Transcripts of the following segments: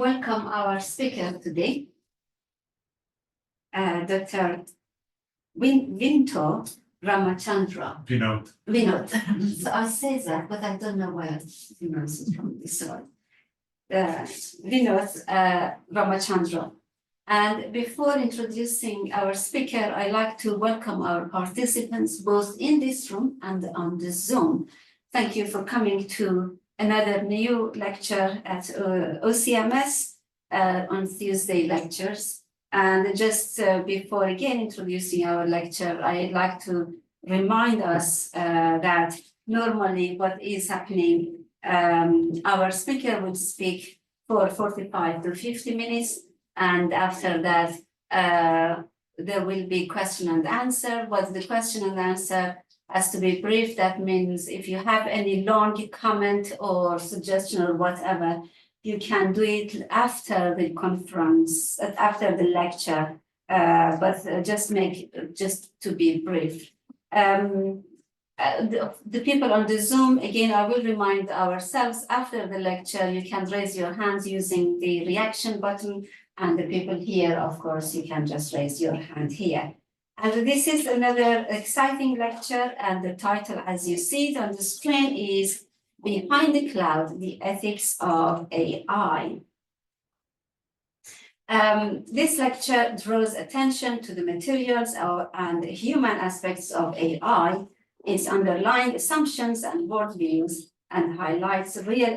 welcome our speaker today, Dr. Vinod Ramachandra. Vinod. So I say that, but I don't know where Vinod is from this one. Vinod Ramachandra. And before introducing our speaker, I'd like to welcome our participants both in this room and on the Zoom. Thank you for coming to another new lecture at OCMS on Tuesday lectures. And just before again introducing our lecture, I'd like to remind us that normally what is happening, our speaker will speak for 45 to 50 minutes. And after that, there will be question and answer. What's the question and answer? Has to be brief. That means if you have any long comment or suggestion or whatever, you can do it after the conference, after the lecture, but just to be brief. The people on the Zoom, again, I will remind ourselves after the lecture, you can raise your hands using the reaction button, and the people here, of course, you can just raise your hand here. And this is another exciting lecture, and the title, as you see it on the screen, is Behind the Cloud, the Ethics of AI. This lecture draws attention to the materials and human aspects of AI, its underlying assumptions and worldviews, and highlights real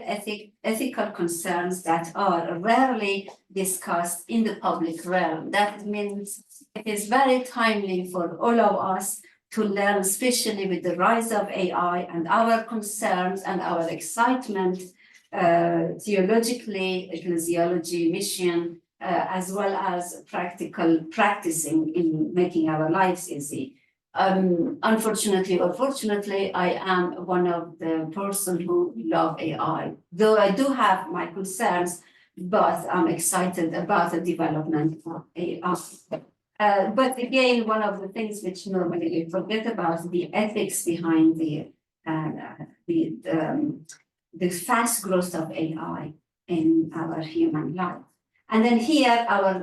ethical concerns that are rarely discussed in the public realm. That means it is very timely for all of us to learn, especially with the rise of AI and our concerns and our excitement, theologically, ecclesiology, mission, as well as practicing in making our lives easy. Unfortunately or fortunately, I am one of the person who love AI, though I do have my concerns, but I'm excited about the development of AI. But again, one of the things which normally we forget about the ethics behind the fast growth of AI in our human life. And then here, our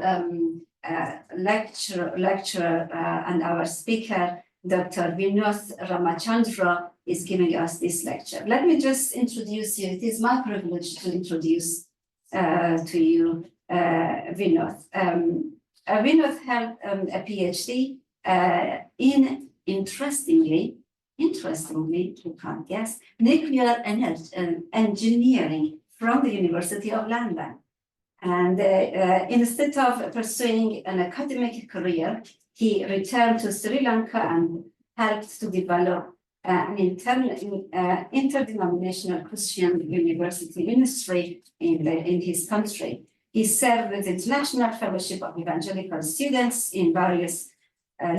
lecturer and our speaker, Dr. Vinod Ramachandra, is giving us this lecture. Let me just introduce you. It is my privilege to introduce to you Vinod. Vinod held a PhD in, interestingly, you can't guess, nuclear engineering from the University of London. And instead of pursuing an academic career, he returned to Sri Lanka and helped to develop an interdenominational Christian university ministry in his country. He served with the International Fellowship of Evangelical Students in various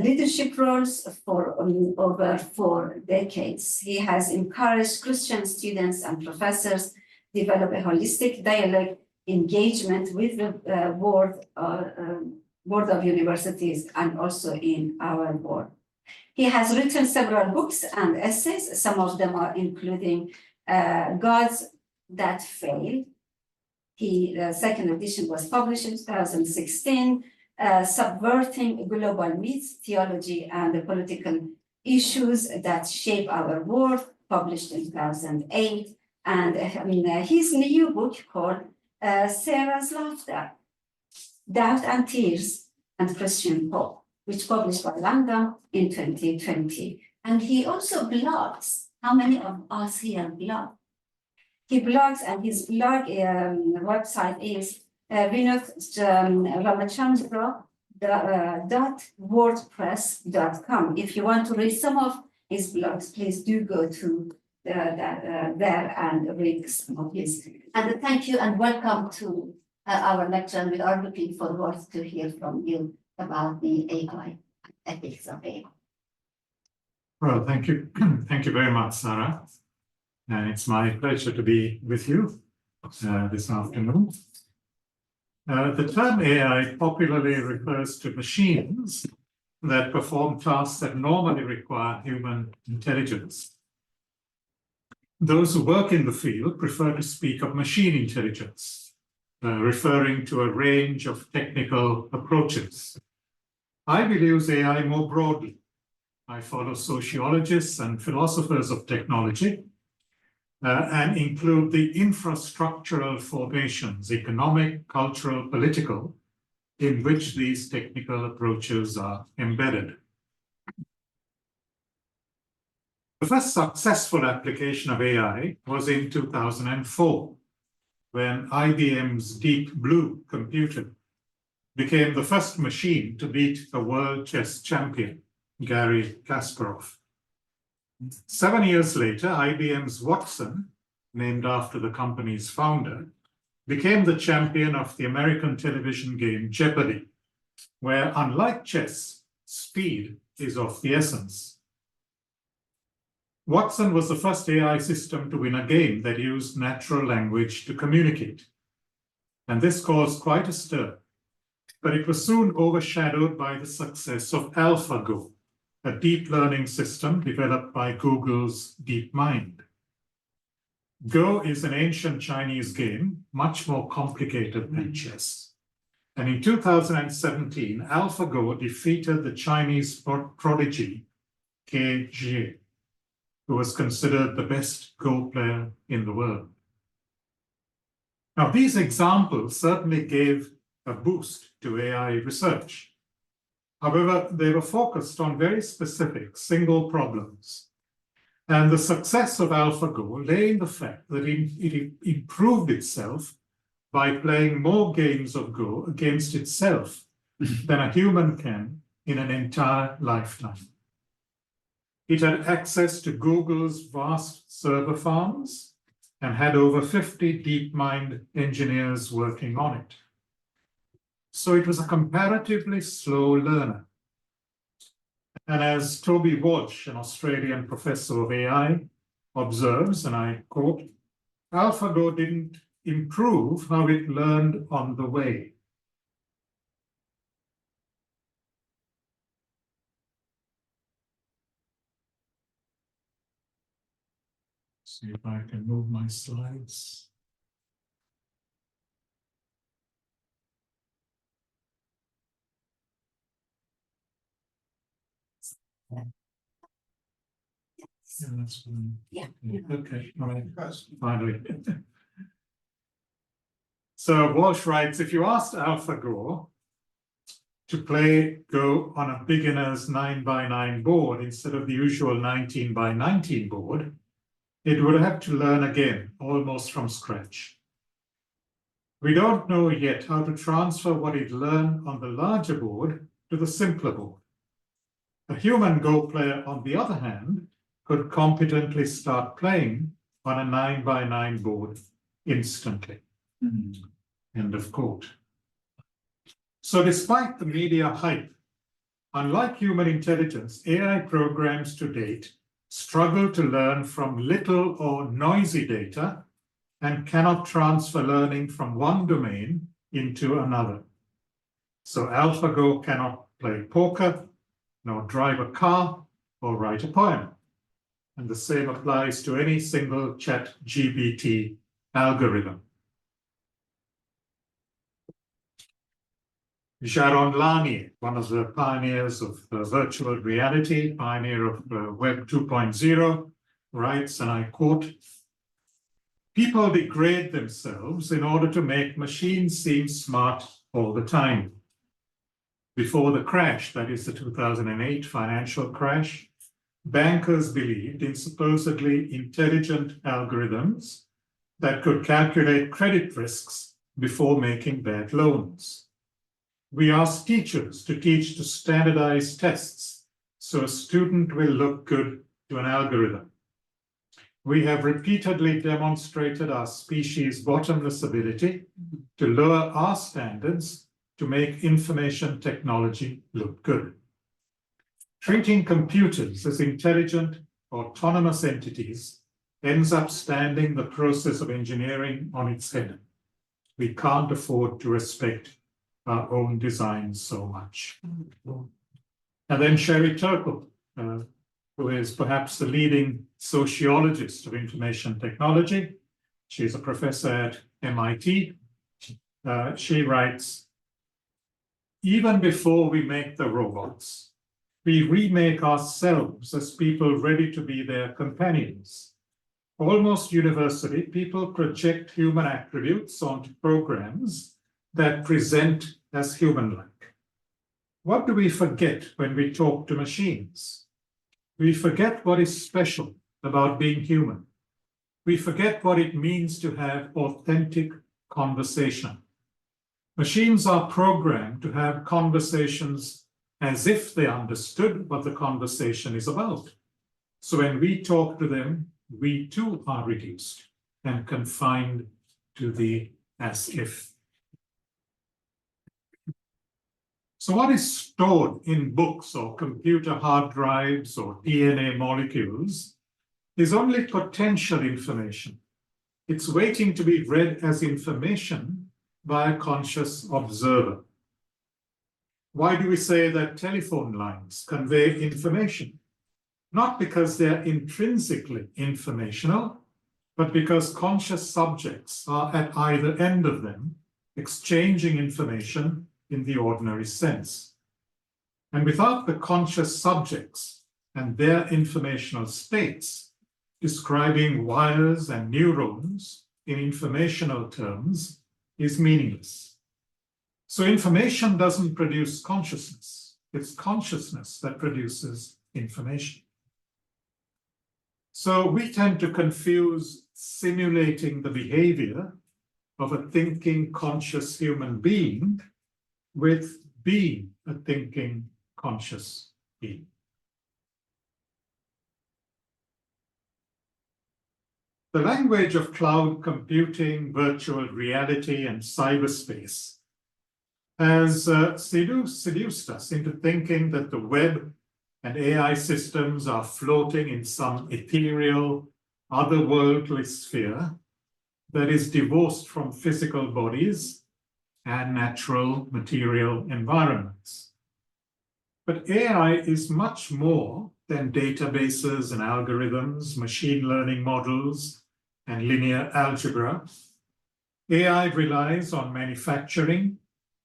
leadership roles for over 4 decades. He has encouraged Christian students and professors develop a holistic dialogue engagement with the board of universities and also in our board. He has written several books and essays. Some of them are including Gods That Fail. The second edition was published in 2016, Subverting Global Myths, Theology and the Political Issues That Shape Our World, published in 2008. And his new book called Sarah's Laughter, Doubt and Tears and Christian Hope, which published by London in 2020. And he also blogs. How many of us here blog? He blogs, and his blog website is vinod.ramachandra.wordpress.com. If you want to read some of his blogs, please do go to there and read some of his. And thank you and welcome to our lecture. And we are looking forward to hear from you about the AI, ethics of AI. Well, thank you. Thank you very much, Sarah. It's my pleasure to be with you this afternoon. The term AI popularly refers to machines that perform tasks that normally require human intelligence. Those who work in the field prefer to speak of machine intelligence, referring to a range of technical approaches. I will use AI more broadly. I follow sociologists and philosophers of technology and include the infrastructural formations, economic, cultural, political, in which these technical approaches are embedded. The first successful application of AI was in 2004, when IBM's Deep Blue computer became the first machine to beat a world chess champion, Garry Kasparov. 7 years later, IBM's Watson, named after the company's founder, became the champion of the American television game Jeopardy, where, unlike chess, speed is of the essence. Watson was the first AI system to win a game that used natural language to communicate. And this caused quite a stir, but it was soon overshadowed by the success of AlphaGo, a deep learning system developed by Google's DeepMind. Go is an ancient Chinese game, much more complicated than chess. And in 2017, AlphaGo defeated the Chinese prodigy Ke Jie, who was considered the best Go player in the world. Now, these examples certainly gave a boost to AI research. However, they were focused on very specific single problems. And the success of AlphaGo lay in the fact that it improved itself by playing more games of Go against itself than a human can in an entire lifetime. It had access to Google's vast server farms and had over 50 DeepMind engineers working on it. So it was a comparatively slow learner. And as Toby Walsh, an Australian professor of AI, observes, and I quote, AlphaGo didn't improve how it learned on the way. See if I can move my slides. Yeah, that's fine. Yeah. Okay, all right, finally. So Walsh writes, if you asked AlphaGo to play Go on a beginner's 9x9 board instead of the usual 19x19 board, it would have to learn again, almost from scratch. We don't know yet how to transfer what it learned on the larger board to the simpler board. A human Go player, on the other hand, could competently start playing on a 9x9 board instantly. End of quote. So despite the media hype, unlike human intelligence, AI programs to date struggle to learn from little or noisy data and cannot transfer learning from one domain into another. So AlphaGo cannot play poker, nor drive a car, or write a poem. And the same applies to any single ChatGPT algorithm. Jaron Lanier, one of the pioneers of virtual reality, pioneer of Web 2.0, writes, and I quote, people degrade themselves in order to make machines seem smart all the time. Before the crash, that is the 2008 financial crash, bankers believed in supposedly intelligent algorithms that could calculate credit risks before making bad loans. We asked teachers to teach to standardize tests so a student will look good to an algorithm. We have repeatedly demonstrated our species' bottomless ability to lower our standards to make information technology look good. Treating computers as intelligent, autonomous entities ends up standing the process of engineering on its head. We can't afford to respect our own designs so much. And then Sherry Turkle, who is perhaps the leading sociologist of information technology. She's a professor at MIT. she writes, even before we make the robots, we remake ourselves as people ready to be their companions. Almost universally, people project human attributes onto programs that present as human-like. What do we forget when we talk to machines? We forget what is special about being human. We forget what it means to have authentic conversation. Machines are programmed to have conversations as if they understood what the conversation is about. So when we talk to them, we too are reduced and confined to the as if. So what is stored in books or computer hard drives or DNA molecules is only potential information. It's waiting to be read as information by a conscious observer. Why do we say that telephone lines convey information? Not because they're intrinsically informational, but because conscious subjects are at either end of them, exchanging information in the ordinary sense. And without the conscious subjects and their informational states, describing wires and neurons in informational terms is meaningless. So information doesn't produce consciousness. It's consciousness that produces information. So we tend to confuse simulating the behavior of a thinking, conscious human being with being a thinking, conscious being. The language of cloud computing, virtual reality, and cyberspace has seduced us into thinking that the web and AI systems are floating in some ethereal, otherworldly sphere that is divorced from physical bodies and natural material environments. But AI is much more than databases and algorithms, machine learning models, and linear algebra. AI relies on manufacturing,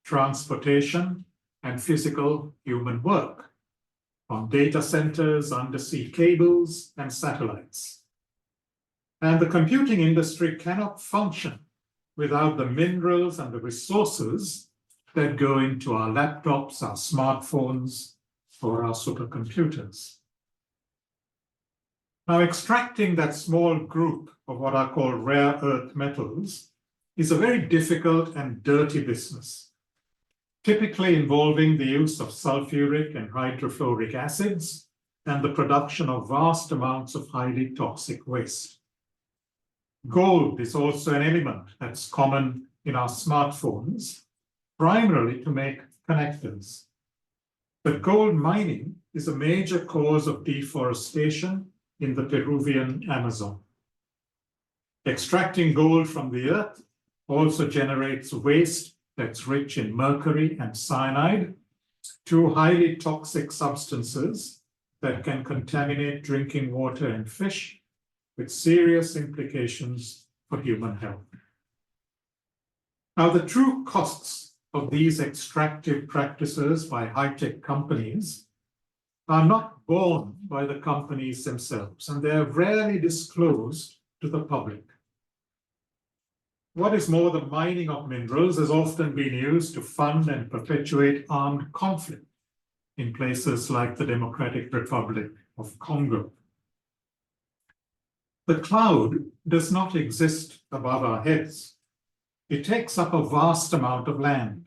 transportation, and physical human work, on data centers, undersea cables, and satellites. And the computing industry cannot function without the minerals and the resources that go into our laptops, our smartphones, or our supercomputers. Now, extracting that small group of what are called rare earth metals is a very difficult and dirty business, typically involving the use of sulfuric and hydrofluoric acids and the production of vast amounts of highly toxic waste. Gold is also an element that's common in our smartphones, primarily to make connectors. But gold mining is a major cause of deforestation in the Peruvian Amazon. Extracting gold from the earth also generates waste that's rich in mercury and cyanide, two highly toxic substances that can contaminate drinking water and fish, with serious implications for human health. Now, the true costs of these extractive practices by high-tech companies are not borne by the companies themselves, and they are rarely disclosed to the public. What is more, the mining of minerals has often been used to fund and perpetuate armed conflict in places like the Democratic Republic of Congo. The cloud does not exist above our heads. It takes up a vast amount of land.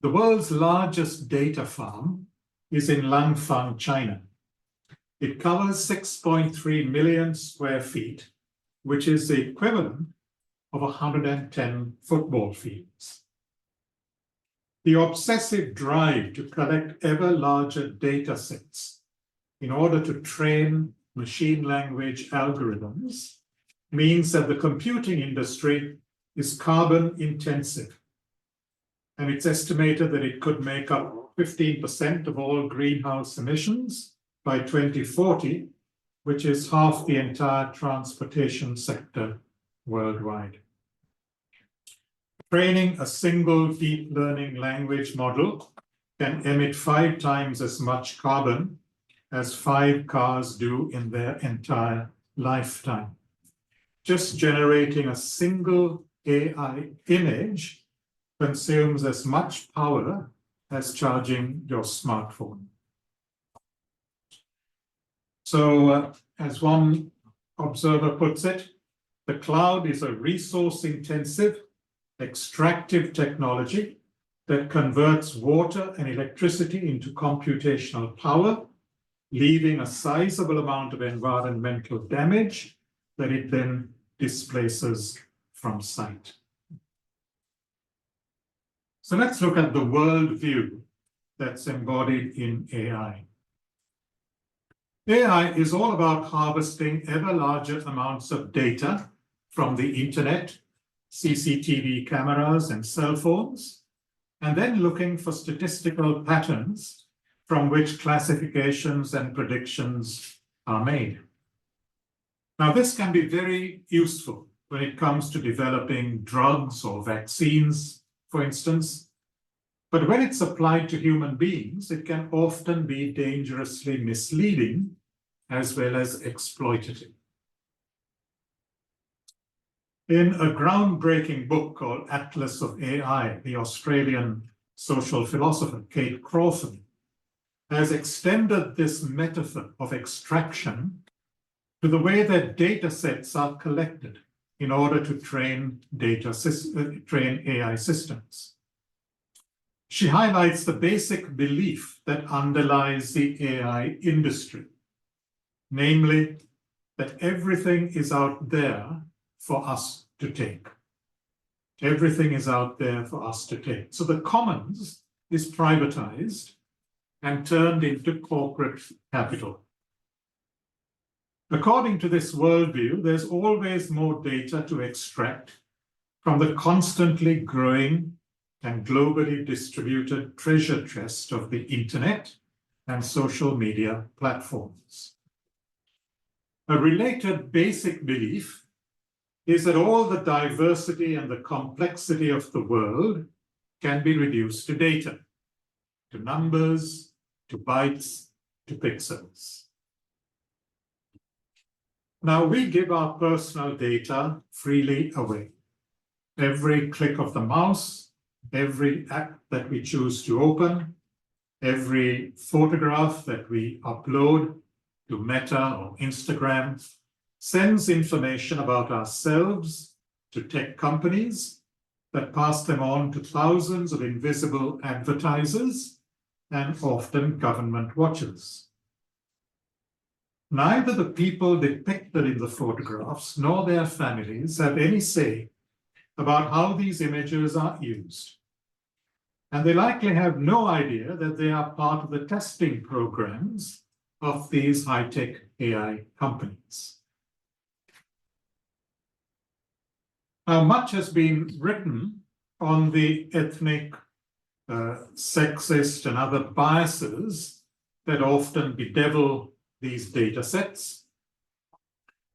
The world's largest data farm is in Langfang, China. It covers 6.3 million square feet, which is the equivalent of 110 football fields. The obsessive drive to collect ever larger data sets in order to train machine language algorithms means that the computing industry is carbon intensive. And it's estimated that it could make up 15% of all greenhouse emissions by 2040, which is half the entire transportation sector worldwide. training a single deep learning language model can emit 5 times as much carbon as 5 cars do in their entire lifetime. Just generating a single AI image consumes as much power as charging your smartphone. So, as one observer puts it, the cloud is a resource-intensive, extractive technology that converts water and electricity into computational power, leaving a sizable amount of environmental damage that it then displaces from sight. So let's look at the worldview that's embodied in AI. AI is all about harvesting ever larger amounts of data from the internet, CCTV cameras, and cell phones, and then looking for statistical patterns from which classifications and predictions are made. Now, this can be very useful when it comes to developing drugs or vaccines, for instance, but when it's applied to human beings, it can often be dangerously misleading as well as exploitative. In a groundbreaking book called Atlas of AI, the Australian social philosopher Kate Crawford has extended this metaphor of extraction to the way that data sets are collected in order to train AI systems. She highlights the basic belief that underlies the AI industry, namely that everything is out there for us to take. Everything is out there for us to take. So the commons is privatized and turned into corporate capital. According to this worldview, there's always more data to extract from the constantly growing and globally distributed treasure chest of the internet and social media platforms. A related basic belief is that all the diversity and the complexity of the world can be reduced to data, to numbers, to bytes, to pixels. Now, we give our personal data freely away. Every click of the mouse, every app that we choose to open, every photograph that we upload to Meta or Instagram sends information about ourselves to tech companies that pass them on to thousands of invisible advertisers and often government watchers. Neither the people depicted in the photographs nor their families have any say about how these images are used. And they likely have no idea that they are part of the testing programs of these high-tech AI companies. Now, much has been written on the ethnic, sexist, and other biases that often bedevil these data sets.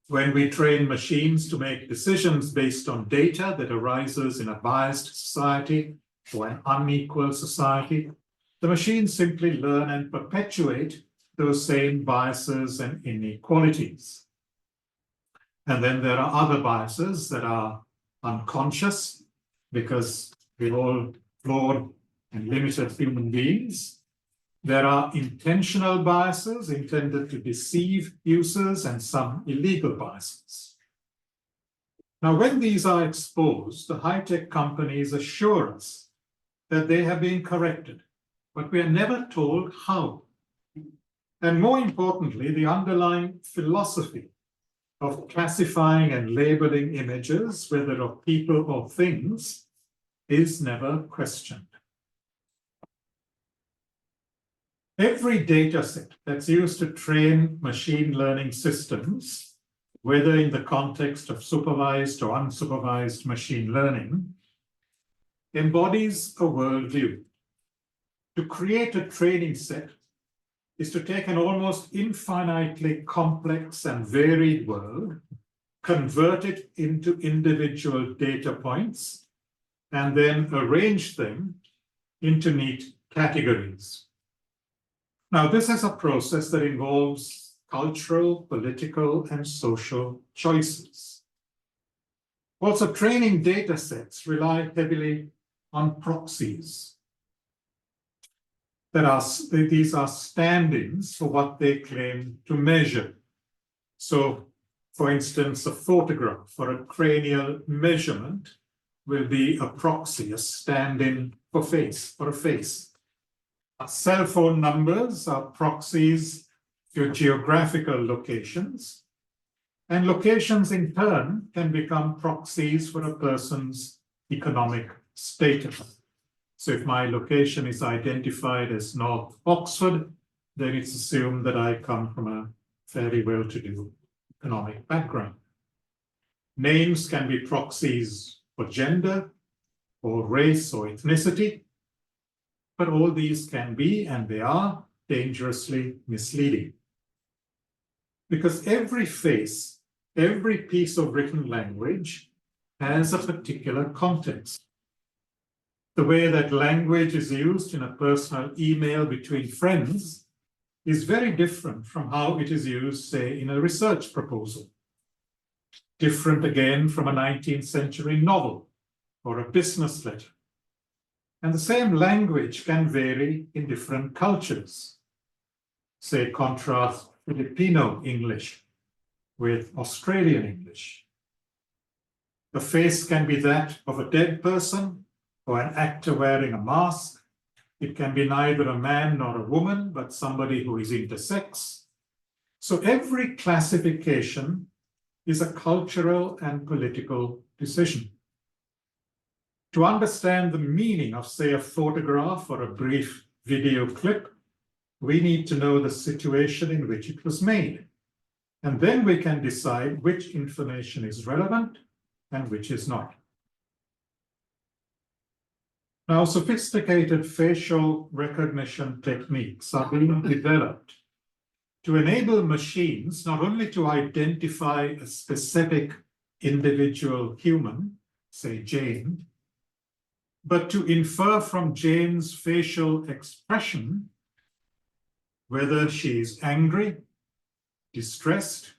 When we train machines to make decisions based on data that arises in a biased society or an unequal society, the machines simply learn and perpetuate those same biases and inequalities. And then there are other biases that are unconscious because we're all flawed and limited human beings. There are intentional biases intended to deceive users and some illegal biases. Now, when these are exposed, the high-tech companies assure us that they have been corrected, but we are never told how. And more importantly, the underlying philosophy of classifying and labeling images, whether of people or things, is never questioned. Every data set that's used to train machine learning systems, whether in the context of supervised or unsupervised machine learning, embodies a worldview. To create a training set is to take an almost infinitely complex and varied world, convert it into individual data points, and then arrange them into neat categories. Now, this is a process that involves cultural, political, and social choices. Also, training data sets rely heavily on proxies. These are stand-ins for what they claim to measure. So, for instance, a photograph or a cranial measurement will be a proxy, a stand-in for a face. Cell phone numbers are proxies for geographical locations, and locations in turn can become proxies for a person's economic status. So if my location is identified as North Oxford, then it's assumed that I come from a fairly well-to-do economic background. Names can be proxies for gender, or race, or ethnicity, but all these can be, and they are, dangerously misleading. Because every face, every piece of written language has a particular context. The way that language is used in a personal email between friends is very different from how it is used, say, in a research proposal. Different again from a 19th century novel or a business letter. And the same language can vary in different cultures. Say, contrast Filipino English with Australian English. The face can be that of a dead person or an actor wearing a mask. It can be neither a man nor a woman, but somebody who is intersex. So every classification is a cultural and political decision. To understand the meaning of, say, a photograph or a brief video clip, we need to know the situation in which it was made. And then we can decide which information is relevant and which is not. Now, sophisticated facial recognition techniques are being developed to enable machines not only to identify a specific individual human, say Jane, but to infer from Jane's facial expression whether she is angry, distressed,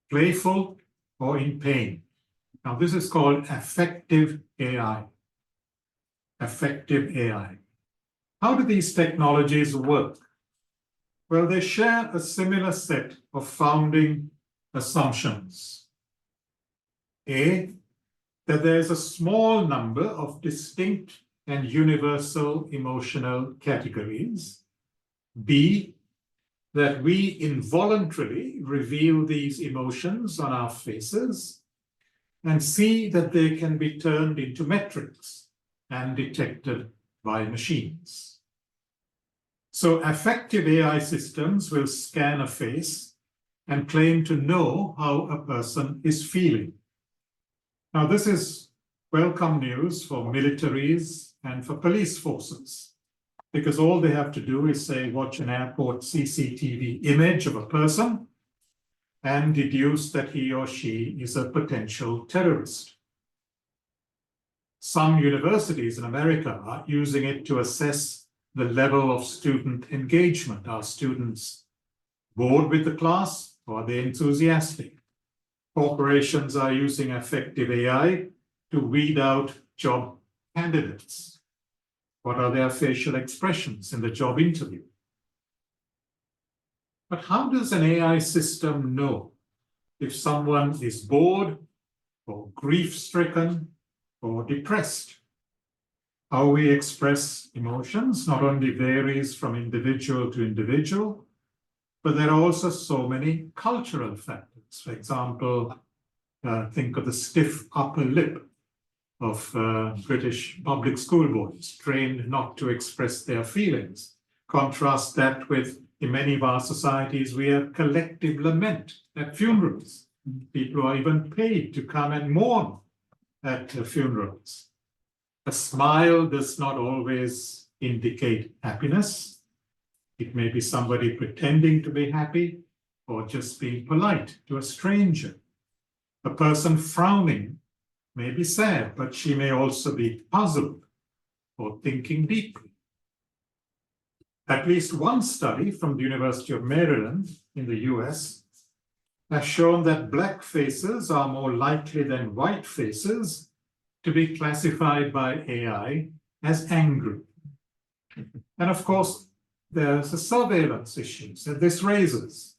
playful, or in pain. Now, this is called affective AI. Affective AI. How do these technologies work? Well, they share a similar set of founding assumptions. A, that there's a small number of distinct and universal emotional categories. B, that we involuntarily reveal these emotions on our faces. And C, that they can be turned into metrics and detected by machines. So affective AI systems will scan a face and claim to know how a person is feeling. Now, this is welcome news for militaries and for police forces, because all they have to do is say, watch an airport CCTV image of a person and deduce that he or she is a potential terrorist. Some universities in America are using it to assess the level of student engagement. Are students bored with the class, or are they enthusiastic? Corporations are using affective AI to weed out job candidates. What are their facial expressions in the job interview? But how does an AI system know if someone is bored or grief-stricken or depressed? How we express emotions not only varies from individual to individual, but there are also so many cultural factors. For example, think of the stiff upper lip of British public school boys, trained not to express their feelings. Contrast that with, in many of our societies, we have collective lament at funerals. People are even paid to come and mourn at funerals. A smile does not always indicate happiness. It may be somebody pretending to be happy or just being polite to a stranger. A person frowning may be sad, but she may also be puzzled or thinking deeply. At least one study from the University of Maryland in the US has shown that black faces are more likely than white faces to be classified by AI as angry. And of course, there's the surveillance issues that this raises,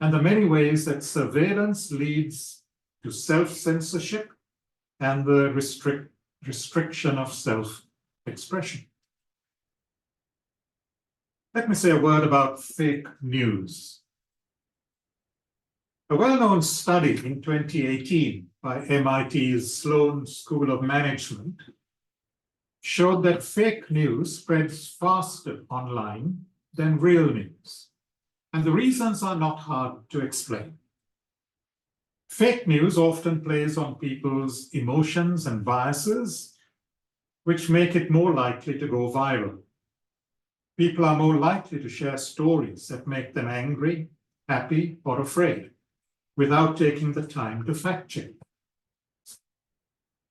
and the many ways that surveillance leads to self-censorship and the restriction of self-expression. Let me say a word about fake news. A well-known study in 2018 by MIT's Sloan School of Management showed that fake news spreads faster online than real news. And the reasons are not hard to explain. Fake news often plays on people's emotions and biases, which make it more likely to go viral. People are more likely to share stories that make them angry, happy, or afraid, without taking the time to fact check.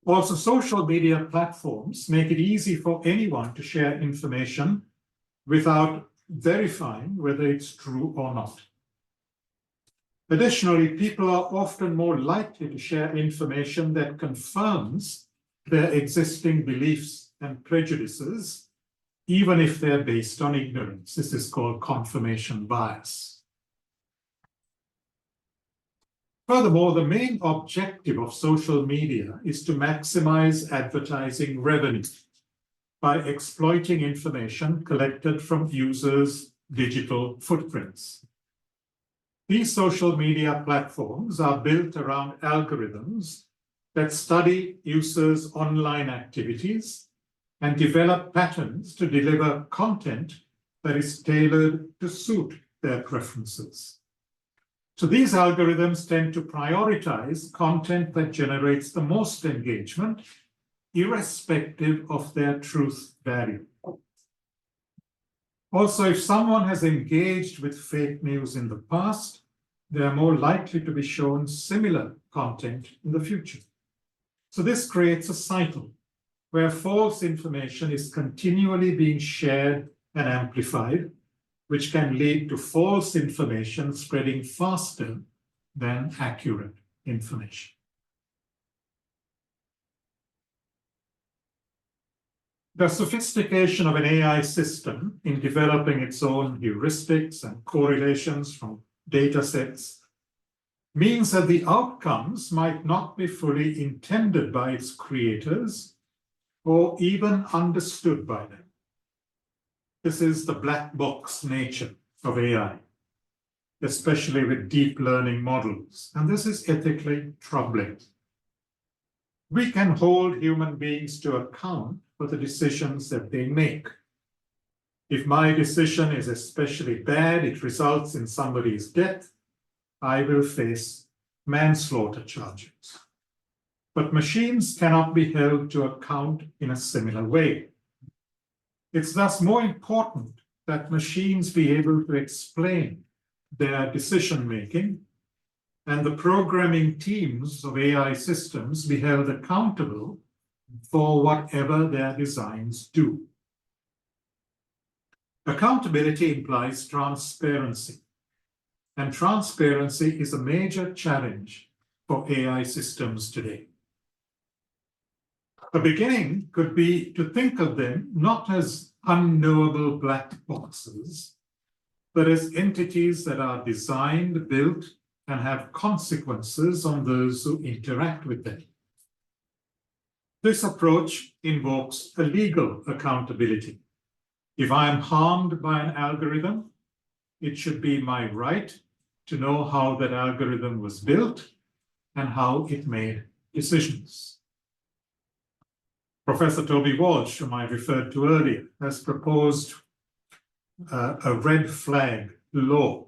Also, social media platforms make it easy for anyone to share information without verifying whether it's true or not. Additionally, people are often more likely to share information that confirms their existing beliefs and prejudices, even if they're based on ignorance. This is called confirmation bias. Furthermore, the main objective of social media is to maximize advertising revenue by exploiting information collected from users' digital footprints. These social media platforms are built around algorithms that study users' online activities and develop patterns to deliver content that is tailored to suit their preferences. So these algorithms tend to prioritize content that generates the most engagement, irrespective of their truth value. Also, if someone has engaged with fake news in the past, they are more likely to be shown similar content in the future. So this creates a cycle where false information is continually being shared and amplified, which can lead to false information spreading faster than accurate information. The sophistication of an AI system in developing its own heuristics and correlations from data sets means that the outcomes might not be fully intended by its creators or even understood by them. This is the black box nature of AI, especially with deep learning models, and this is ethically troubling. We can hold human beings to account for the decisions that they make. If my decision is especially bad, it results in somebody's death, I will face manslaughter charges. But machines cannot be held to account in a similar way. It's thus more important that machines be able to explain their decision-making and the programming teams of AI systems be held accountable for whatever their designs do. Accountability implies transparency, and transparency is a major challenge for AI systems today. A beginning could be to think of them not as unknowable black boxes, but as entities that are designed, built, and have consequences on those who interact with them. This approach invokes a legal accountability. If I am harmed by an algorithm, it should be my right to know how that algorithm was built and how it made decisions. Professor Toby Walsh, whom I referred to earlier, has proposed a red flag law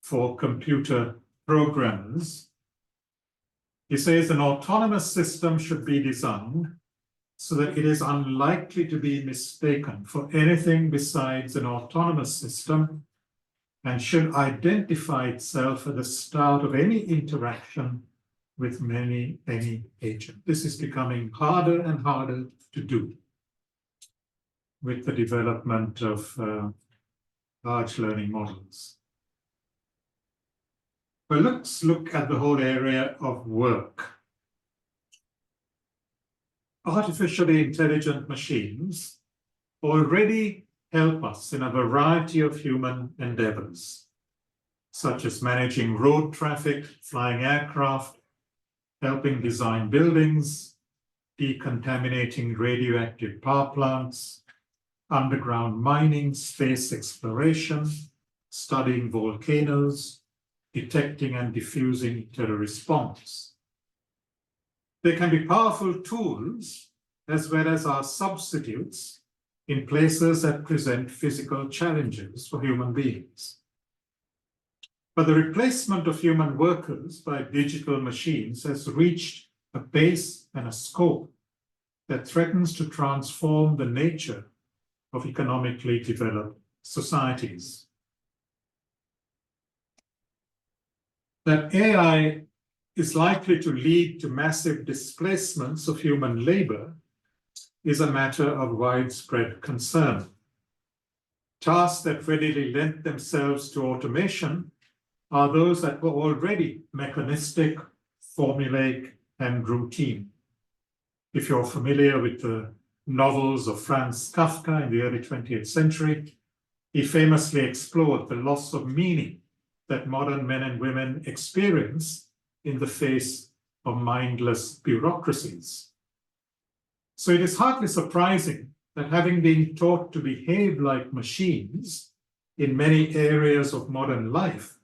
for computer programmers. He says an autonomous system should be designed so that it is unlikely to be mistaken for anything besides an autonomous system and should identify itself at the start of any interaction with any agent. This is becoming harder and harder to do with the development of large learning models. Well, let's look at the whole area of work. Artificially intelligent machines already help us in a variety of human endeavors, such as managing road traffic, flying aircraft, helping design buildings, decontaminating radioactive power plants, underground mining, space exploration, studying volcanoes, detecting and diffusing terrorist bombs. They can be powerful tools as well as our substitutes in places that present physical challenges for human beings. But the replacement of human workers by digital machines has reached a pace and a scope that threatens to transform the nature of economically developed societies. That AI is likely to lead to massive displacements of human labor is a matter of widespread concern. Tasks that readily lend themselves to automation are those that were already mechanistic, formulaic, and routine. If you're familiar with the novels of Franz Kafka in the early 20th century, he famously explored the loss of meaning that modern men and women experience in the face of mindless bureaucracies. So it is hardly surprising that having been taught to behave like machines in many areas of modern life,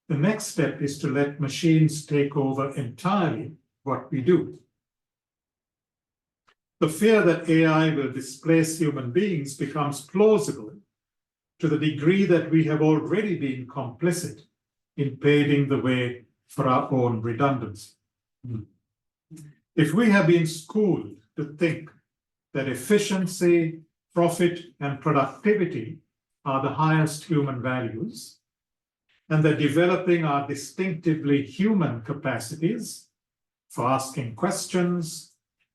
the next step is to let machines take over entirely what we do. The fear that AI will displace human beings becomes plausible to the degree that we have already been complicit in paving the way for our own redundancy. If we have been schooled to think that efficiency, profit, and productivity are the highest human values, and that developing our distinctively human capacities for asking questions,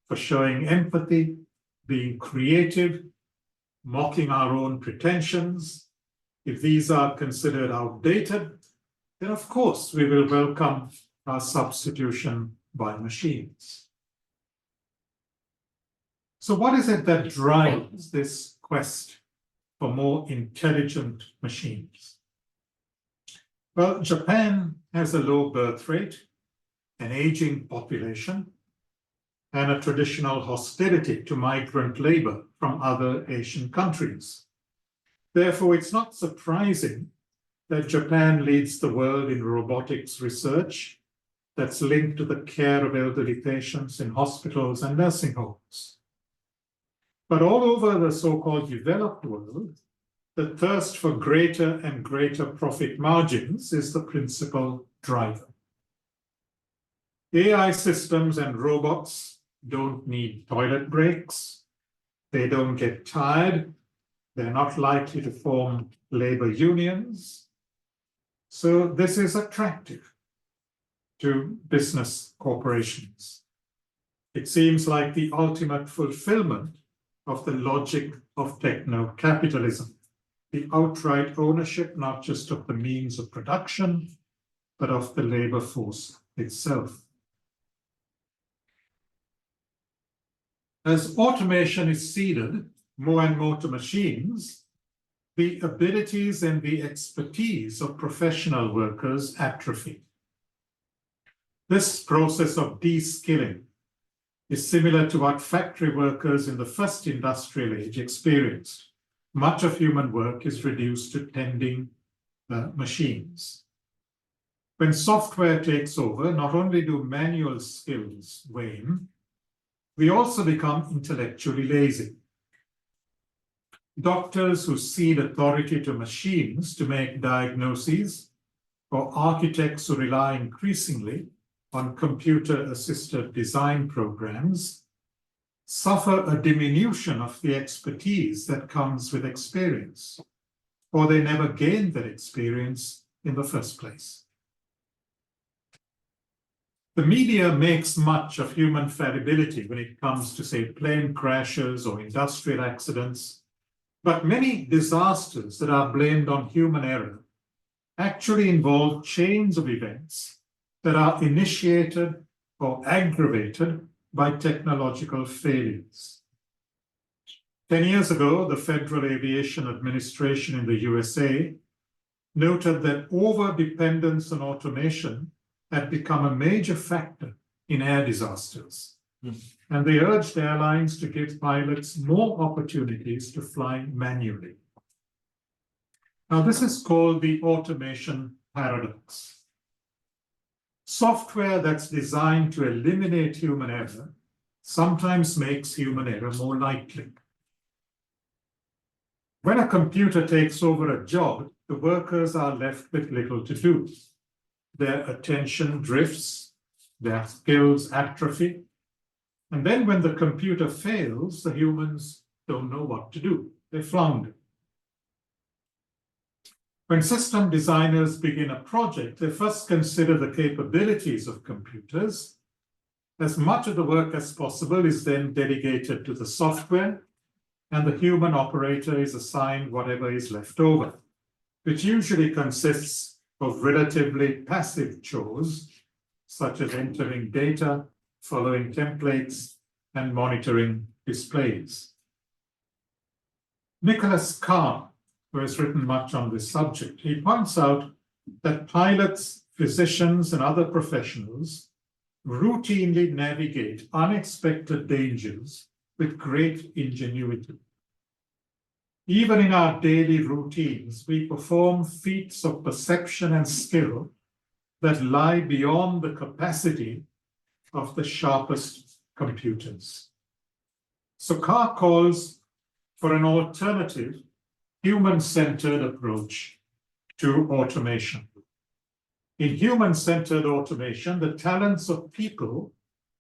for showing empathy, being creative, mocking our own pretensions, if these are considered outdated, then of course we will welcome our substitution by machines. So what is it that drives this quest for more intelligent machines? Well, Japan has a low birth rate, an aging population, and a traditional hostility to migrant labor from other Asian countries. Therefore, it's not surprising that Japan leads the world in robotics research that's linked to the care of elderly patients in hospitals and nursing homes. But all over the so-called developed world, the thirst for greater and greater profit margins is the principal driver. AI systems and robots don't need toilet breaks. They don't get tired. They're not likely to form labor unions. So this is attractive to business corporations. It seems like the ultimate fulfillment of the logic of techno-capitalism, the outright ownership not just of the means of production, but of the labor force itself. As automation is ceded more and more to machines, the abilities and the expertise of professional workers atrophy. This process of de-skilling is similar to what factory workers in the first industrial age experienced. Much of human work is reduced to tending machines. When software takes over, not only do manual skills wane, we also become intellectually lazy. Doctors who cede authority to machines to make diagnoses, or architects who rely increasingly on computer-assisted design programs, suffer a diminution of the expertise that comes with experience, or they never gain that experience in the first place. The media makes much of human fallibility when it comes to, say, plane crashes or industrial accidents, but many disasters that are blamed on human error actually involve chains of events that are initiated or aggravated by technological failures. 10 years ago, the Federal Aviation Administration in the USA noted that over-dependence on automation had become a major factor in air disasters. And they urged airlines to give pilots more opportunities to fly manually. Now, this is called the automation paradox. Software that's designed to eliminate human error sometimes makes human error more likely. When a computer takes over a job, the workers are left with little to do. Their attention drifts, their skills atrophy, and then when the computer fails, the humans don't know what to do. They flounder. When system designers begin a project, they first consider the capabilities of computers. As much of the work as possible is then delegated to the software, and the human operator is assigned whatever is left over, which usually consists of relatively passive chores, such as entering data, following templates, and monitoring displays. Nicholas Carr, who has written much on this subject, he points out that pilots, physicians, and other professionals routinely navigate unexpected dangers with great ingenuity. Even in our daily routines, we perform feats of perception and skill that lie beyond the capacity of the sharpest computers. So Carr calls for an alternative, human-centered approach to automation. In human-centered automation, the talents of people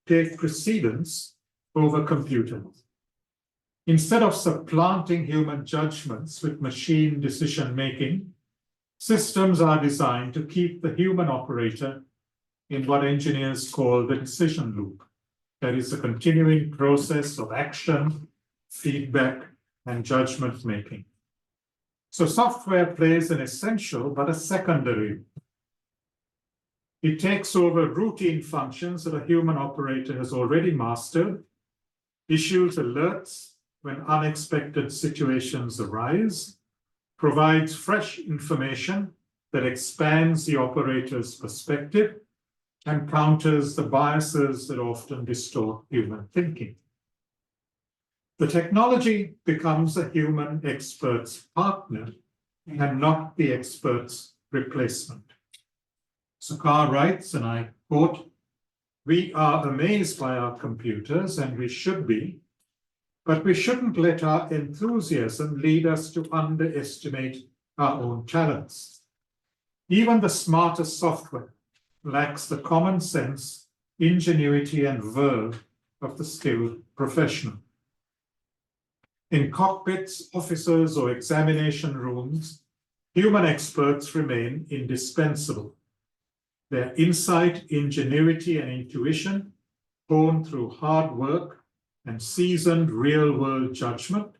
take precedence over computers. Instead of supplanting human judgments with machine decision-making, systems are designed to keep the human operator in what engineers call the decision loop. That is a continuing process of action, feedback, and judgment-making. So software plays an essential but a secondary role. It takes over routine functions that a human operator has already mastered, issues alerts when unexpected situations arise, provides fresh information that expands the operator's perspective, and counters the biases that often distort human thinking. The technology becomes a human expert's partner and not the expert's replacement. So Carr writes, and I quote, "We are amazed by our computers, and we should be, but we shouldn't let our enthusiasm lead us to underestimate our own talents. Even the smartest software lacks the common sense, ingenuity, and verve of the skilled professional. In cockpits, offices, or examination rooms, human experts remain indispensable. Their insight, ingenuity, and intuition, honed through hard work and seasoned real-world judgment,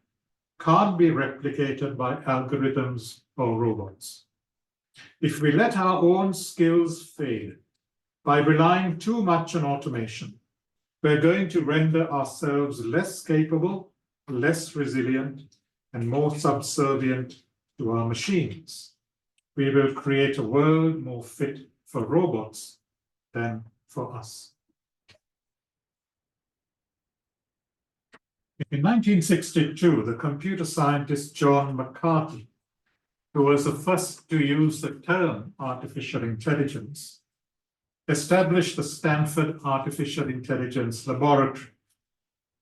can't be replicated by algorithms or robots. If we let our own skills fade by relying too much on automation, we're going to render ourselves less capable, less resilient, and more subservient to our machines. We will create a world more fit for robots than for us." In 1962, the computer scientist John McCarthy, who was the first to use the term artificial intelligence, established the Stanford Artificial Intelligence Laboratory.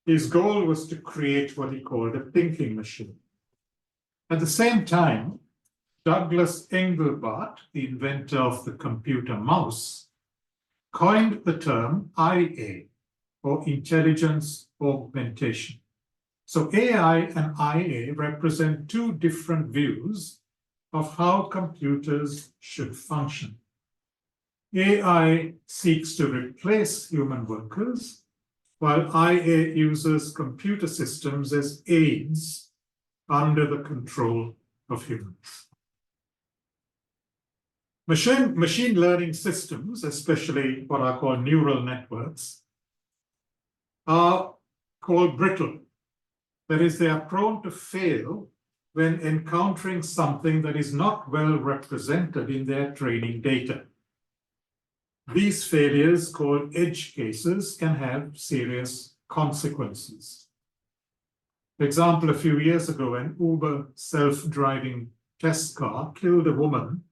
His goal was to create what he called a thinking machine. At the same time, Douglas Engelbart, the inventor of the computer mouse, coined the term IA, or intelligence augmentation. So AI and IA represent two different views of how computers should function. AI seeks to replace human workers, while IA uses computer systems as aids under the control of humans. Machine learning systems, especially what are called neural networks, are called brittle. That is, they are prone to fail when encountering something that is not well represented in their training data. These failures, called edge cases, can have serious consequences. For example, a few years ago, an Uber self-driving test car killed a woman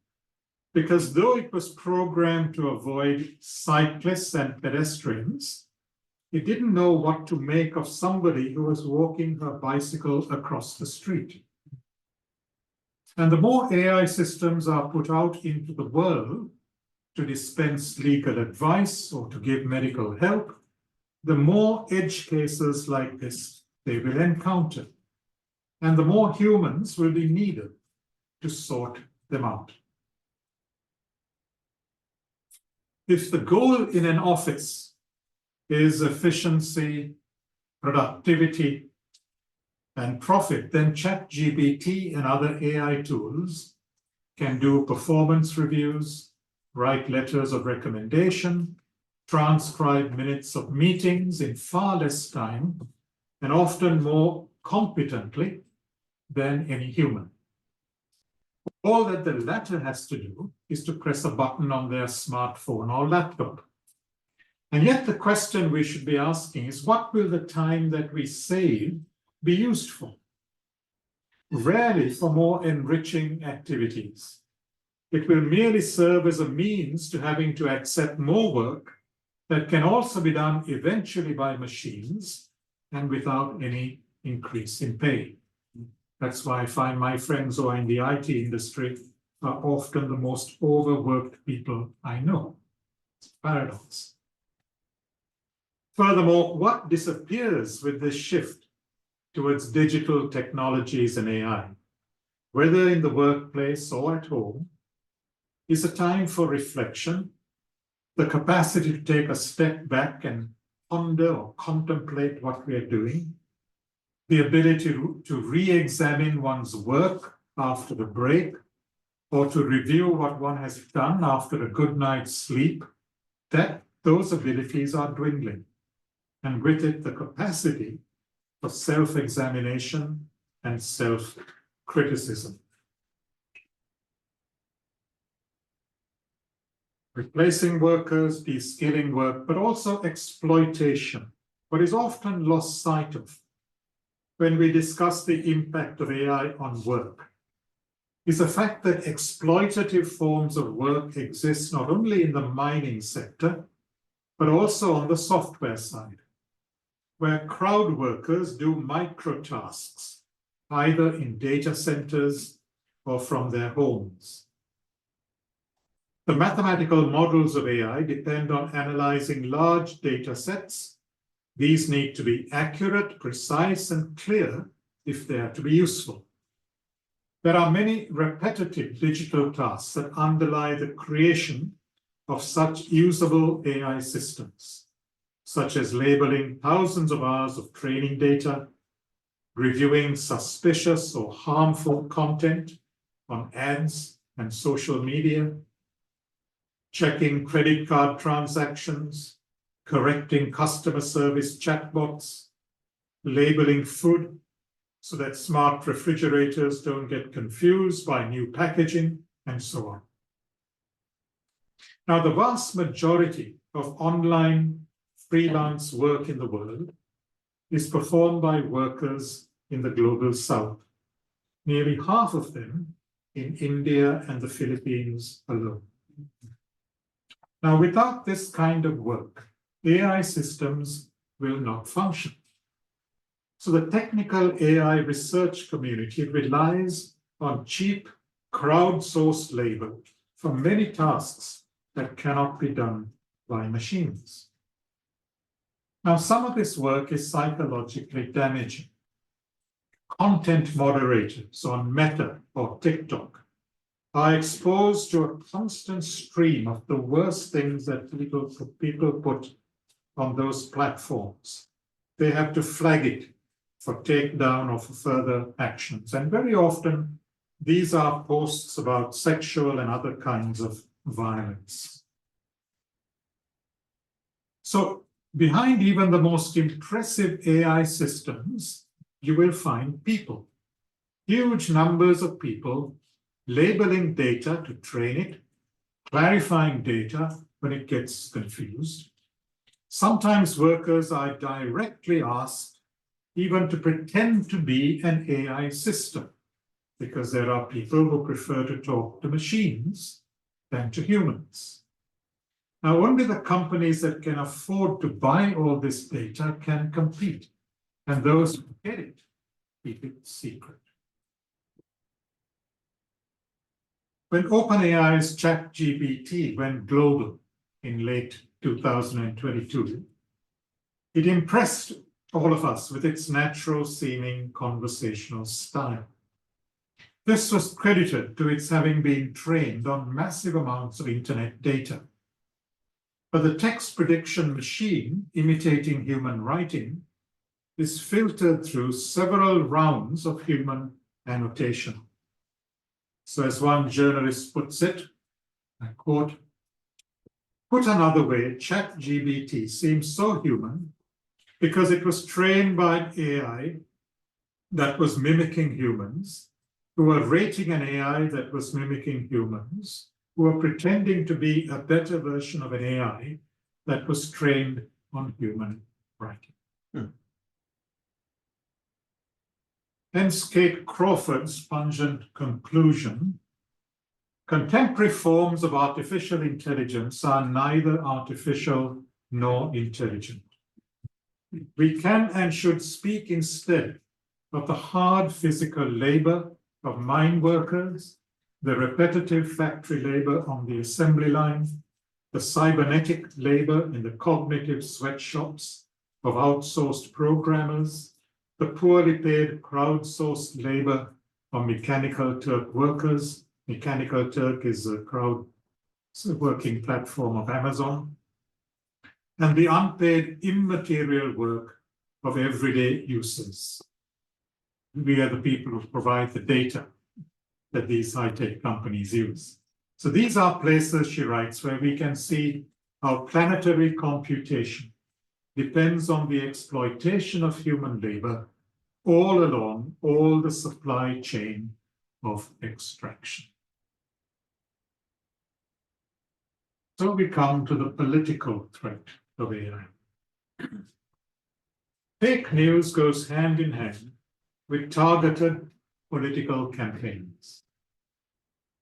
because though it was programmed to avoid cyclists and pedestrians, it didn't know what to make of somebody who was walking her bicycle across the street. And the more AI systems are put out into the world to dispense legal advice or to give medical help, the more edge cases like this they will encounter, and the more humans will be needed to sort them out. If the goal in an office is efficiency, productivity, and profit, then ChatGPT and other AI tools can do performance reviews, write letters of recommendation, transcribe minutes of meetings in far less time, and often more competently than any human. All that the latter has to do is to press a button on their smartphone or laptop. And yet the question we should be asking is, what will the time that we save be used for? Rarely for more enriching activities. It will merely serve as a means to having to accept more work that can also be done eventually by machines and without any increase in pay. That's why I find my friends who are in the IT industry are often the most overworked people I know. It's a paradox. Furthermore, what disappears with this shift towards digital technologies and AI, whether in the workplace or at home, is a time for reflection, the capacity to take a step back and ponder or contemplate what we are doing, the ability to re-examine one's work after the break, or to review what one has done after a good night's sleep, that those abilities are dwindling. And with it, the capacity for self-examination and self-criticism. Replacing workers, de-skilling work, but also exploitation, what is often lost sight of when we discuss the impact of AI on work, is the fact that exploitative forms of work exist not only in the mining sector, but also on the software side, where crowd workers do micro-tasks, either in data centers or from their homes. The mathematical models of AI depend on analyzing large data sets. These need to be accurate, precise, and clear if they are to be useful. There are many repetitive digital tasks that underlie the creation of such usable AI systems, such as labeling thousands of hours of training data, reviewing suspicious or harmful content on ads and social media, checking credit card transactions, correcting customer service chatbots, labeling food so that smart refrigerators don't get confused by new packaging, and so on. Now, the vast majority of online freelance work in the world is performed by workers in the global south, nearly half of them in India and the Philippines alone. Now, without this kind of work, AI systems will not function. So the technical AI research community relies on cheap, crowdsourced labor for many tasks that cannot be done by machines. Now, some of this work is psychologically damaging. Content moderators on Meta or TikTok are exposed to a constant stream of the worst things that people put on those platforms. They have to flag it for takedown or for further actions. And very often, these are posts about sexual and other kinds of violence. So behind even the most impressive AI systems, you will find people, huge numbers of people labeling data to train it, clarifying data when it gets confused. Sometimes workers are directly asked even to pretend to be an AI system, because there are people who prefer to talk to machines than to humans. Now, only the companies that can afford to buy all this data can compete, and those who get it keep it secret. When OpenAI's ChatGPT went global in late 2022, it impressed all of us with its natural-seeming conversational style. This was credited to its having been trained on massive amounts of internet data. But the text prediction machine, imitating human writing, is filtered through several rounds of human annotation. So as one journalist puts it, I quote, "Put another way, ChatGPT seems so human because it was trained by an AI that was mimicking humans, who were rating an AI that was mimicking humans, who were pretending to be a better version of an AI that was trained on human writing." Hence Kate Crawford's pungent conclusion: contemporary forms of artificial intelligence are neither artificial nor intelligent. We can and should speak instead of the hard physical labor of mine workers, the repetitive factory labor on the assembly line, the cybernetic labor in the cognitive sweatshops of outsourced programmers, the poorly paid crowdsourced labor of Mechanical Turk workers. Mechanical Turk is a working platform of Amazon, and the unpaid immaterial work of everyday users. We are the people who provide the data that these high-tech companies use. So these are places, she writes, where we can see how planetary computation depends on the exploitation of human labor all along all the supply chain of extraction. So we come to the political threat of AI. Fake news goes hand in hand with targeted political campaigns.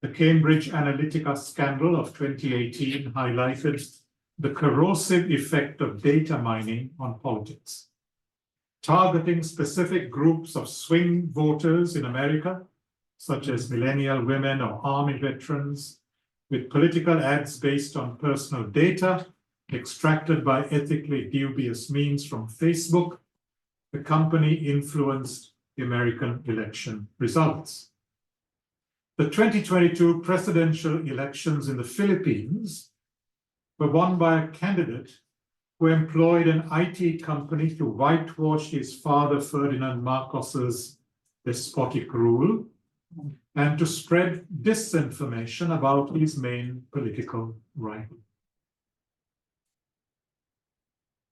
The Cambridge Analytica scandal of 2018 highlighted the corrosive effect of data mining on politics, targeting specific groups of swing voters in America, such as millennial women or army veterans, with political ads based on personal data extracted by ethically dubious means from Facebook. The company influenced the American election results. The 2022 presidential elections in the Philippines were won by a candidate who employed an IT company to whitewash his father Ferdinand Marcos's despotic rule and to spread disinformation about his main political rival.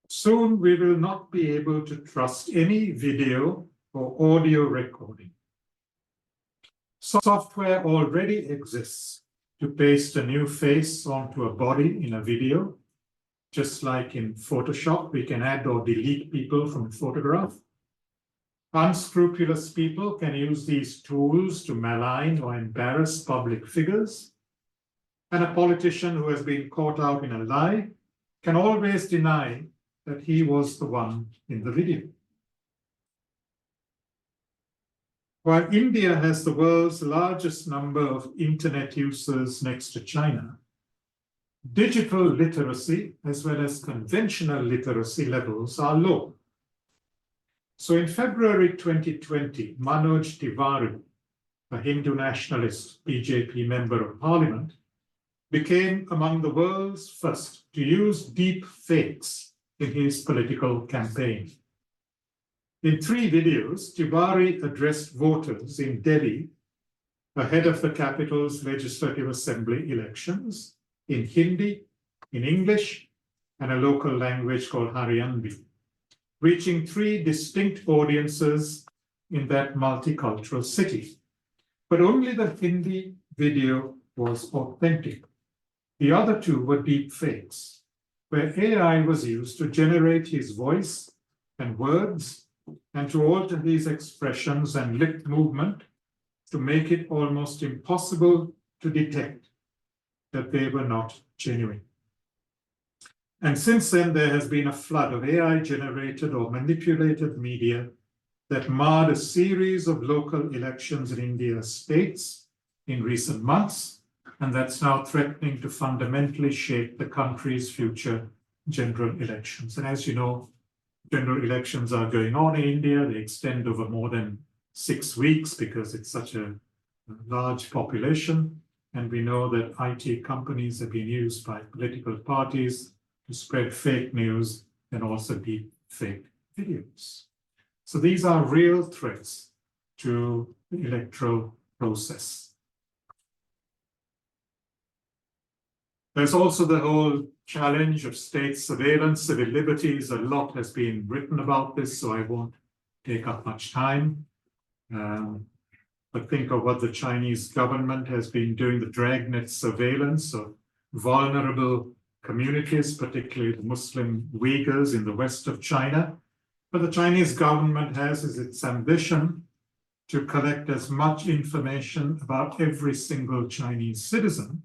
Soon we will not be able to trust any video or audio recording. Software already exists to paste a new face onto a body in a video. Just like in Photoshop, we can add or delete people from a photograph. Unscrupulous people can use these tools to malign or embarrass public figures. And a politician who has been caught out in a lie can always deny that he was the one in the video. While India has the world's largest number of internet users next to China, digital literacy as well as conventional literacy levels are low. So in February 2020, Manoj Tiwari, a Hindu nationalist BJP member of parliament, became among the world's first to use deep fakes in his political campaign. In 3 videos, Tiwari addressed voters in Delhi ahead of the capital's legislative assembly elections in Hindi, in English, and a local language called Haryanvi, reaching 3 distinct audiences in that multicultural city. But only the Hindi video was authentic. The other 2 were deep fakes, where AI was used to generate his voice and words and to alter his expressions and lip movement to make it almost impossible to detect that they were not genuine. And since then, there has been a flood of AI-generated or manipulated media that marred a series of local elections in India's states in recent months, and that's now threatening to fundamentally shape the country's future general elections. And as you know, general elections are going on in India. They extend over more than 6 weeks because it's such a large population. And we know that IT companies have been used by political parties to spread fake news and also deep fake videos. So these are real threats to the electoral process. There's also the whole challenge of state surveillance, civil liberties. A lot has been written about this, so I won't take up much time. But think of what the Chinese government has been doing, the dragnet surveillance of vulnerable communities, particularly the Muslim Uyghurs in the west of China. But the Chinese government has as its ambition to collect as much information about every single Chinese citizen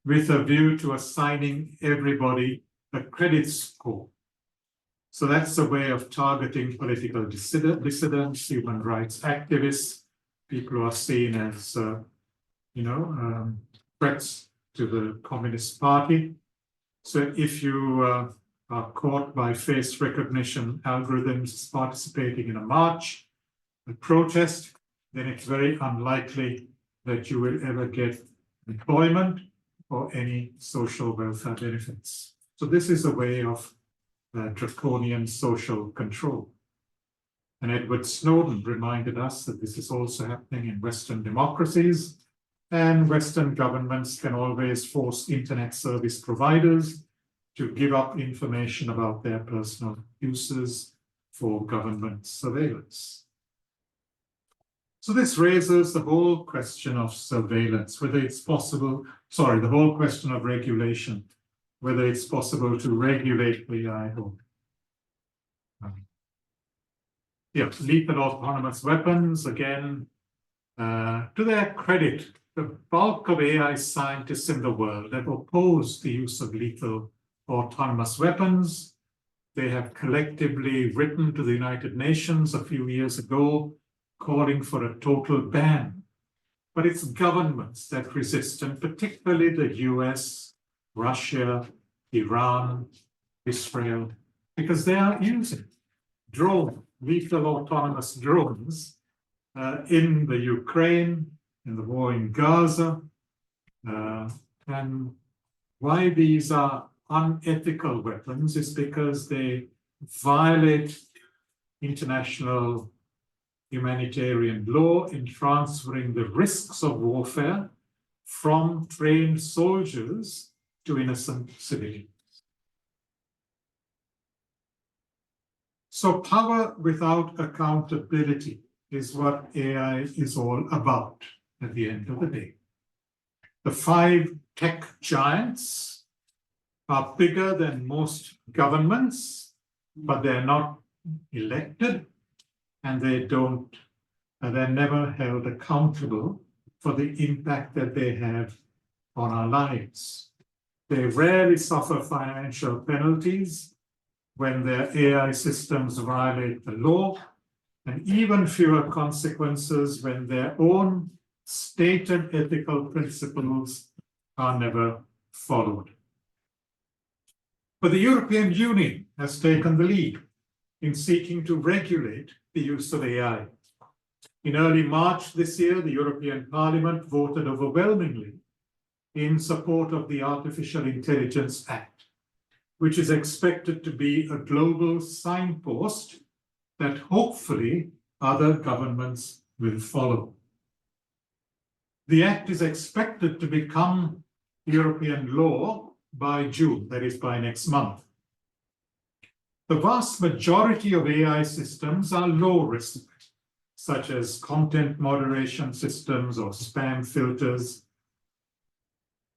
with a view to assigning everybody a credit score. So that's a way of targeting political dissidents, human rights activists, people who are seen as, threats to the Communist Party. So if you are caught by face recognition algorithms participating in a march, a protest, then it's very unlikely that you will ever get employment or any social welfare benefits. So this is a way of draconian social control. And Edward Snowden reminded us that this is also happening in Western democracies, and Western governments can always force internet service providers to give up information about their personal uses for government surveillance. So this raises the whole question of surveillance, whether it's possible, the whole question of regulation, whether it's possible to regulate AI or lethal autonomous weapons. Again, to their credit, the bulk of AI scientists in the world have opposed the use of lethal autonomous weapons. They have collectively written to the United Nations a few years ago, calling for a total ban. But it's governments that resist, and particularly the US, Russia, Iran, Israel, because they are using lethal autonomous drones in the Ukraine, in the war in Gaza. And why these are unethical weapons is because they violate international humanitarian law in transferring the risks of warfare from trained soldiers to innocent civilians. So power without accountability is what AI is all about at the end of the day. The 5 tech giants are bigger than most governments, but they're not elected, and they're never held accountable for the impact that they have on our lives. They rarely suffer financial penalties when their AI systems violate the law, and even fewer consequences when their own stated ethical principles are never followed. But the European Union has taken the lead in seeking to regulate the use of AI. In early March this year, the European Parliament voted overwhelmingly in support of the Artificial Intelligence Act, which is expected to be a global signpost that hopefully other governments will follow. The Act is expected to become European law by June, that is by next month. The vast majority of AI systems are low risk, such as content moderation systems or spam filters.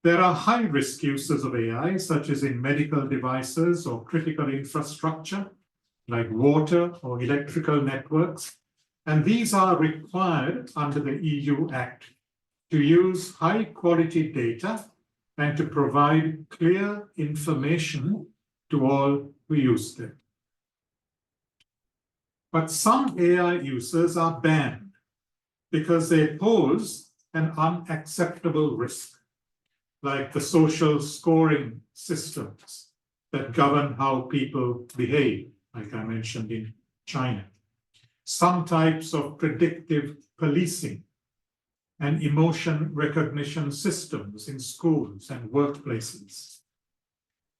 There are high-risk uses of AI, such as in medical devices or critical infrastructure, like water or electrical networks, and these are required under the EU Act to use high-quality data and to provide clear information to all who use them. But some AI uses are banned because they pose an unacceptable risk, like the social scoring systems that govern how people behave, like I mentioned in China. Some types of predictive policing and emotion recognition systems in schools and workplaces.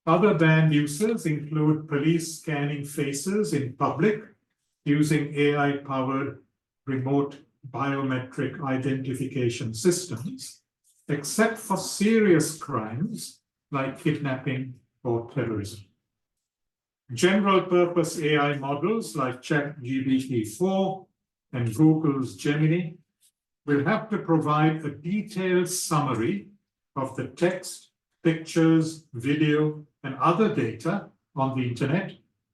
Other banned uses include police scanning faces in public using AI-powered remote biometric identification systems, except for serious crimes like kidnapping or terrorism. General-purpose AI models like ChatGPT-4 and Google's Gemini will have to provide a detailed summary of the text, pictures, video, and other data on the internet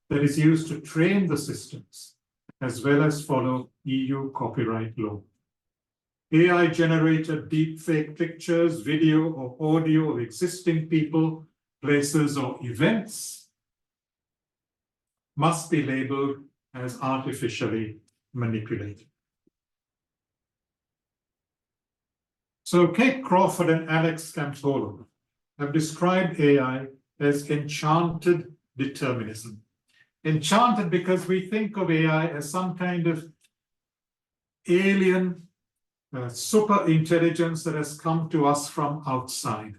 that is used to train the systems, as well as follow EU copyright law. AI-generated deepfake pictures, video, or audio of existing people, places, or events must be labeled as artificially manipulated. So Kate Crawford and Alex Campolo have described AI as enchanted determinism. Enchanted because we think of AI as some kind of alien super intelligence that has come to us from outside,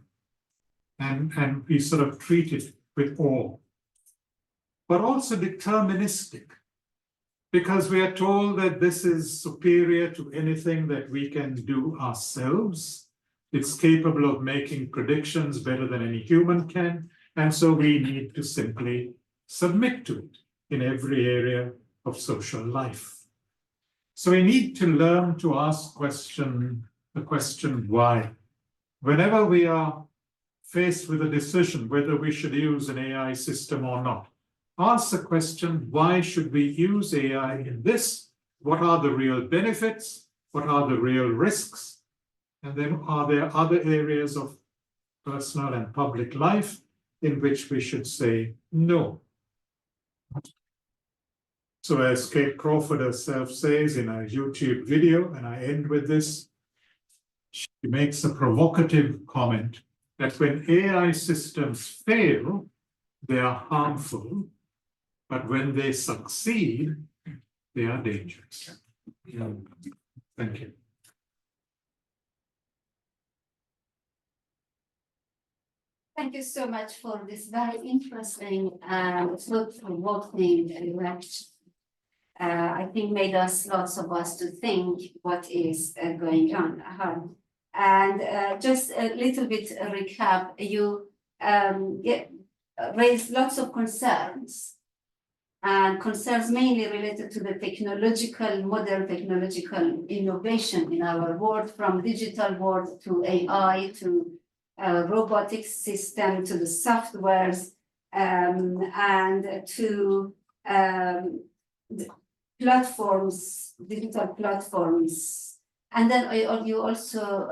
and we sort of treat it with awe. But also deterministic, because we are told that this is superior to anything that we can do ourselves. It's capable of making predictions better than any human can, and so we need to simply submit to it in every area of social life. So we need to learn to ask the question why. Whenever we are faced with a decision whether we should use an AI system or not, ask the question, why should we use AI in this? What are the real benefits? What are the real risks? And then are there other areas of personal and public life in which we should say no? So as Kate Crawford herself says in a YouTube video, and I end with this, she makes a provocative comment that when AI systems fail, they are harmful, but when they succeed, they are dangerous. Thank you. Thank you so much for this very interesting and thought-provoking lecture. I think made us, lots of us, to think what is going on. And just a little bit recap, you raised lots of concerns, and concerns mainly related to the modern technological innovation in our world, from digital world to AI to robotics system to the softwares and to platforms, digital platforms. And then you also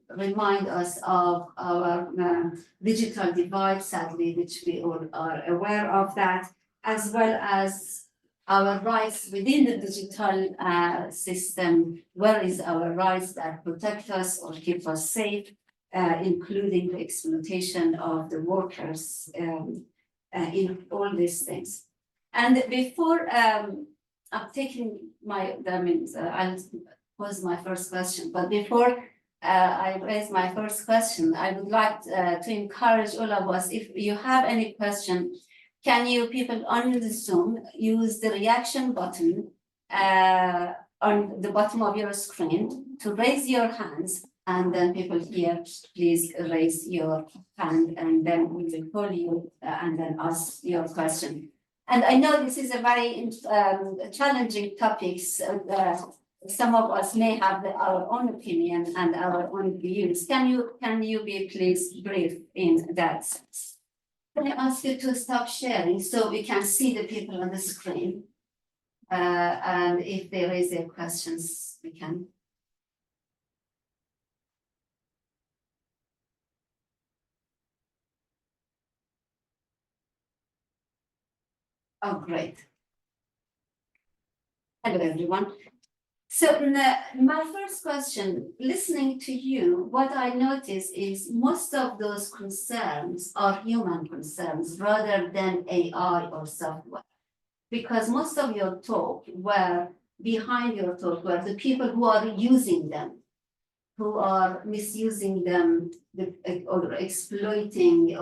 remind us of our digital divide, sadly, which we all are aware of that, as well as our rights within the digital system. Where is our rights that protect us or keep us safe, including the exploitation of the workers in all these things. And before I'm taking I'll pose my first question, but before I raise my first question, I would like to encourage all of us, if you have any question, can you people on the Zoom use the reaction button on the bottom of your screen to raise your hands, and then people here, please raise your hand, and then we will call you and then ask your question. And I know this is a very challenging topic. Some of us may have our own opinion and our own views. Can you be please brief in that sense? Can I ask you to stop sharing so we can see the people on the screen? And if they raise their questions, we can. Oh, great. Hello, everyone. So my first question, listening to you, what I notice is most of those concerns are human concerns rather than AI or software. Because most of your talk were, behind your talk were the people who are using them, who are misusing them or exploiting,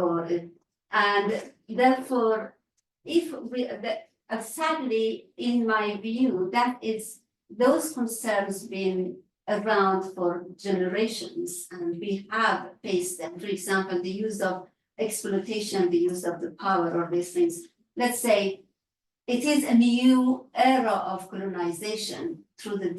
and therefore, sadly, in my view, that is those concerns been around for generations, and we have faced them. For example, the use of exploitation, the use of the power, or these things. Let's say it is a new era of colonization through the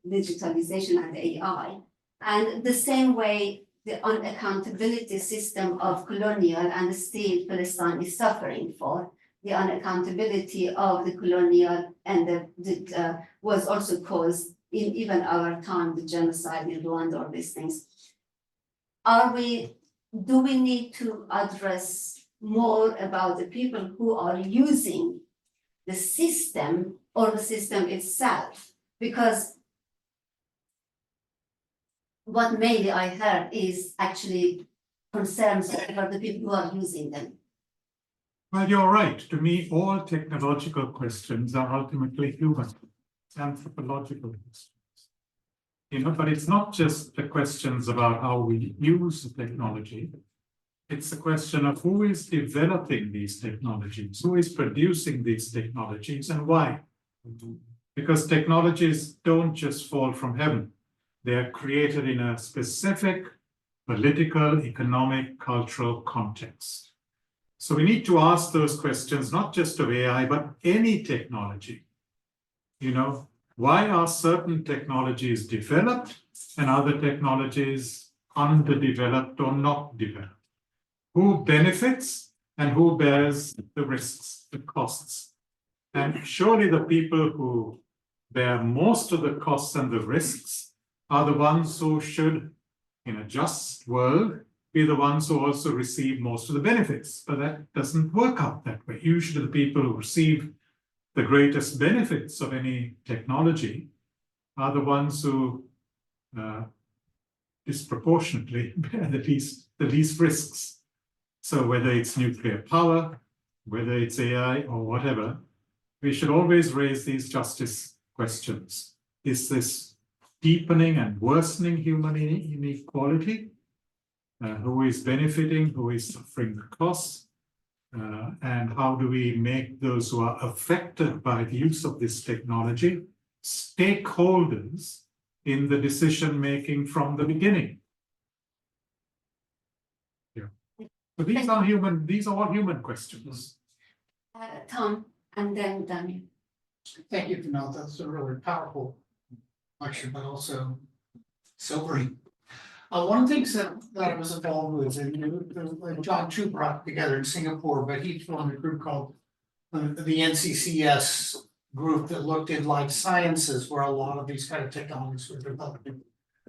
digitalization and AI. And the same way the unaccountability system of colonial and still Palestine is suffering for, the unaccountability of the colonial and was also caused in even our time, the genocide in Rwanda, or these things. Do we need to address more about the people who are using the system or the system itself? Because what mainly I heard is actually concerns about the people who are using them. Well, you're right. To me, all technological questions are ultimately human, anthropological questions. But it's not just the questions about how we use the technology. It's a question of who is developing these technologies, who is producing these technologies, and why. Because technologies don't just fall from heaven. They are created in a specific political, economic, cultural context. So we need to ask those questions, not just of AI, but any technology. Why are certain technologies developed and other technologies underdeveloped or not developed? Who benefits and who bears the risks, the costs? And surely the people who bear most of the costs and the risks are the ones who should, in a just world, be the ones who also receive most of the benefits. But that doesn't work out that way. Usually the people who receive the greatest benefits of any technology are the ones who disproportionately bear the least risks. So whether it's nuclear power, whether it's AI or whatever, we should always raise these justice questions. Is this deepening and worsening human inequality? Who is benefiting? Who is suffering the costs? And how do we make those who are affected by the use of this technology stakeholders in the decision-making from the beginning? So these are all human questions. Tom, and then Daniel. Thank you, Vinod. That's a really powerful lecture, but also sobering. One of the things that I was involved with, and John Chu brought together in Singapore, but he formed a group called the NCCS group that looked in life sciences, where a lot of these kind of technologies were developing.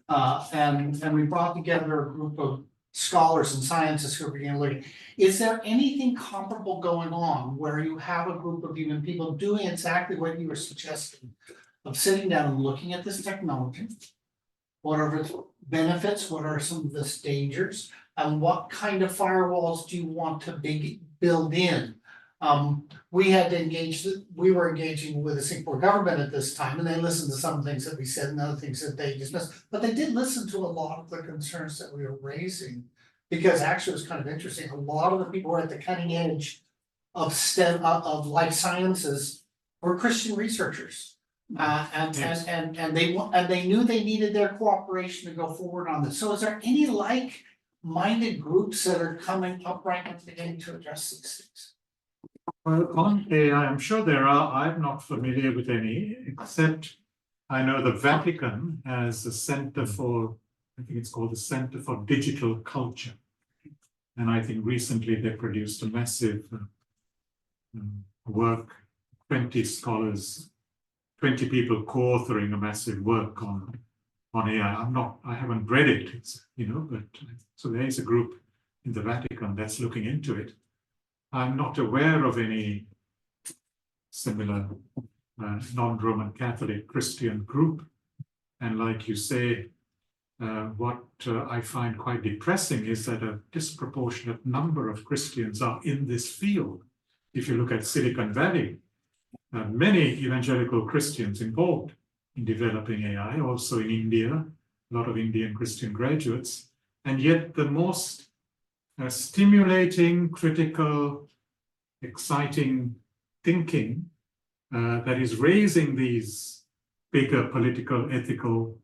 And we brought together a group of scholars and scientists who are beginning to look. Is there anything comparable going on where you have a group of human people doing exactly what you were suggesting, of sitting down and looking at this technology? What are its benefits? What are some of its dangers? And what kind of firewalls do you want to build in We had to engage, we were engaging with the Singapore government at this time, and they listened to some things that we said and other things that they dismissed. But they did listen to a lot of the concerns that we were raising, because actually it was kind of interesting, a lot of the people who were at the cutting edge of STEM, of life sciences were Christian researchers. And they knew they needed their cooperation to go forward on this. So is there any like-minded groups that are coming up right now beginning to address these things? Well, on AI, I'm sure there are. I'm not familiar with any, except I know the Vatican has a center for, I think it's called the Center for Digital Culture. And I think recently they produced a massive work, 20 scholars, 20 people co-authoring a massive work on AI. I haven't read it, but so there is a group in the Vatican that's looking into it. I'm not aware of any similar non-Roman Catholic Christian group. And like you say, what I find quite depressing is that a disproportionate number of Christians are in this field. If you look at Silicon Valley, many evangelical Christians involved in developing AI, also in India, a lot of Indian Christian graduates, and yet the most stimulating, critical, exciting thinking that is raising these bigger political, ethical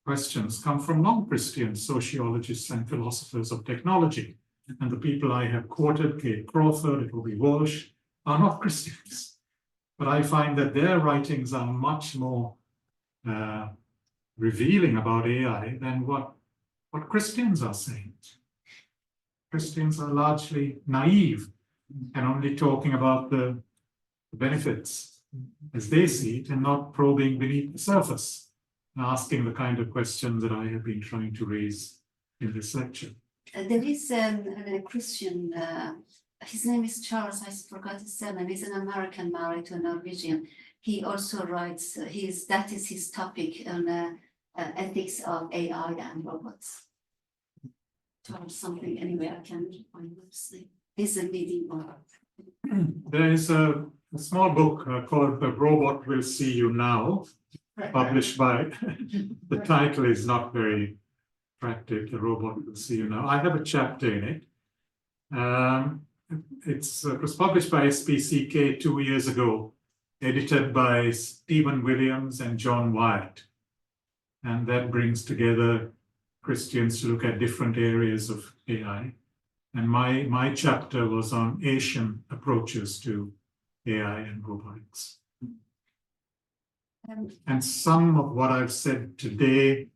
questions come from non-Christian sociologists and philosophers of technology. And the people I have quoted, Kate Crawford, it will be Walsh, are not Christians. But I find that their writings are much more revealing about AI than what Christians are saying. Christians are largely naive and only talking about the benefits as they see it and not probing beneath the surface and asking the kind of questions that I have been trying to raise in this lecture. There is a Christian, his name is Charles, I forgot his surname, he's an American married to a Norwegian. He also writes, that is his topic on ethics of AI and robots. Charles something, anyway, I can't find his name. He's a leading one. There is a small book called The Robot Will See You Now, published by, the title is not very attractive, The Robot Will See You Now. I have a chapter in it. It was published by SPCK 2 years ago, edited by Stephen Williams and John Wyatt. And that brings together Christians to look at different areas of AI. And my chapter was on Asian approaches to AI and robotics. And some of what I've said today,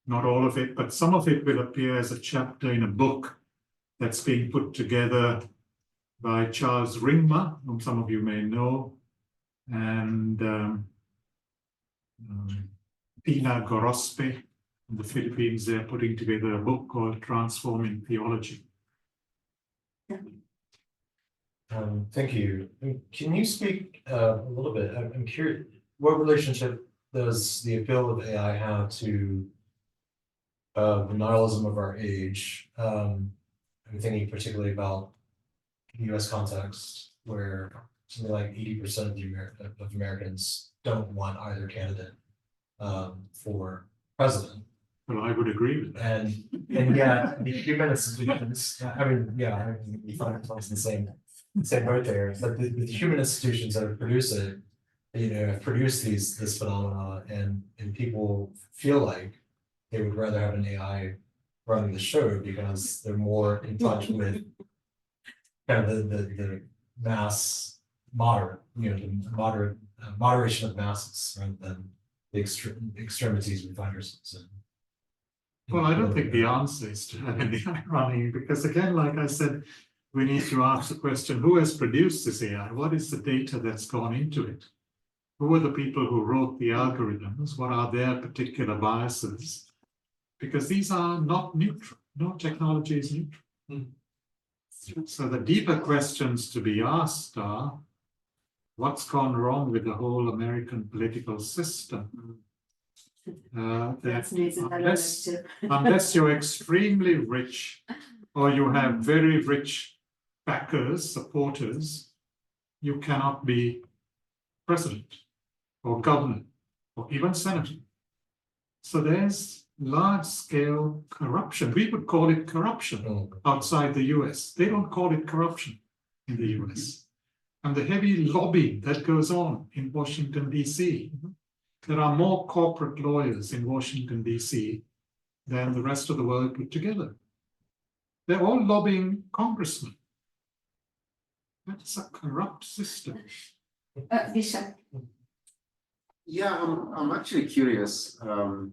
not all of it, but some of it will appear as a chapter in a book that's being put together by Charles Ringma, whom some of you may know, and Pina Gorospe in the Philippines. They're putting together a book called Transforming Theology. Thank you. Can you speak a little bit? I'm curious, what relationship does the appeal of AI have to the nihilism of our age? I'm thinking particularly about the US context, where something like 80% of Americans don't want either candidate for president. Well, I would agree with that. And yeah, the human institutions, we find ourselves in the same boat there, but the human institutions that have produced it, have produced this phenomena, and people feel like they would rather have an AI running the show because they're more in touch with kind of the mass moderate, the moderation of masses rather than the extremities we find ourselves in. Well, I don't think the answer is to have an AI running, because again, like I said, we need to ask the question, who has produced this AI? What is the data that's gone into it? Who are the people who wrote the algorithms? What are their particular biases? Because these are not neutral. No technology is neutral. So the deeper questions to be asked are, what's gone wrong with the whole American political system? Unless you're extremely rich or you have very rich backers, supporters, you cannot be president or governor or even senator. So there's large-scale corruption. We would call it corruption outside the US. They don't call it corruption in the US. And the heavy lobbying that goes on in Washington, D.C. There are more corporate lawyers in Washington, D.C. than the rest of the world put together. They're all lobbying congressmen. That's a corrupt system. Bishop. Yeah, I'm actually curious to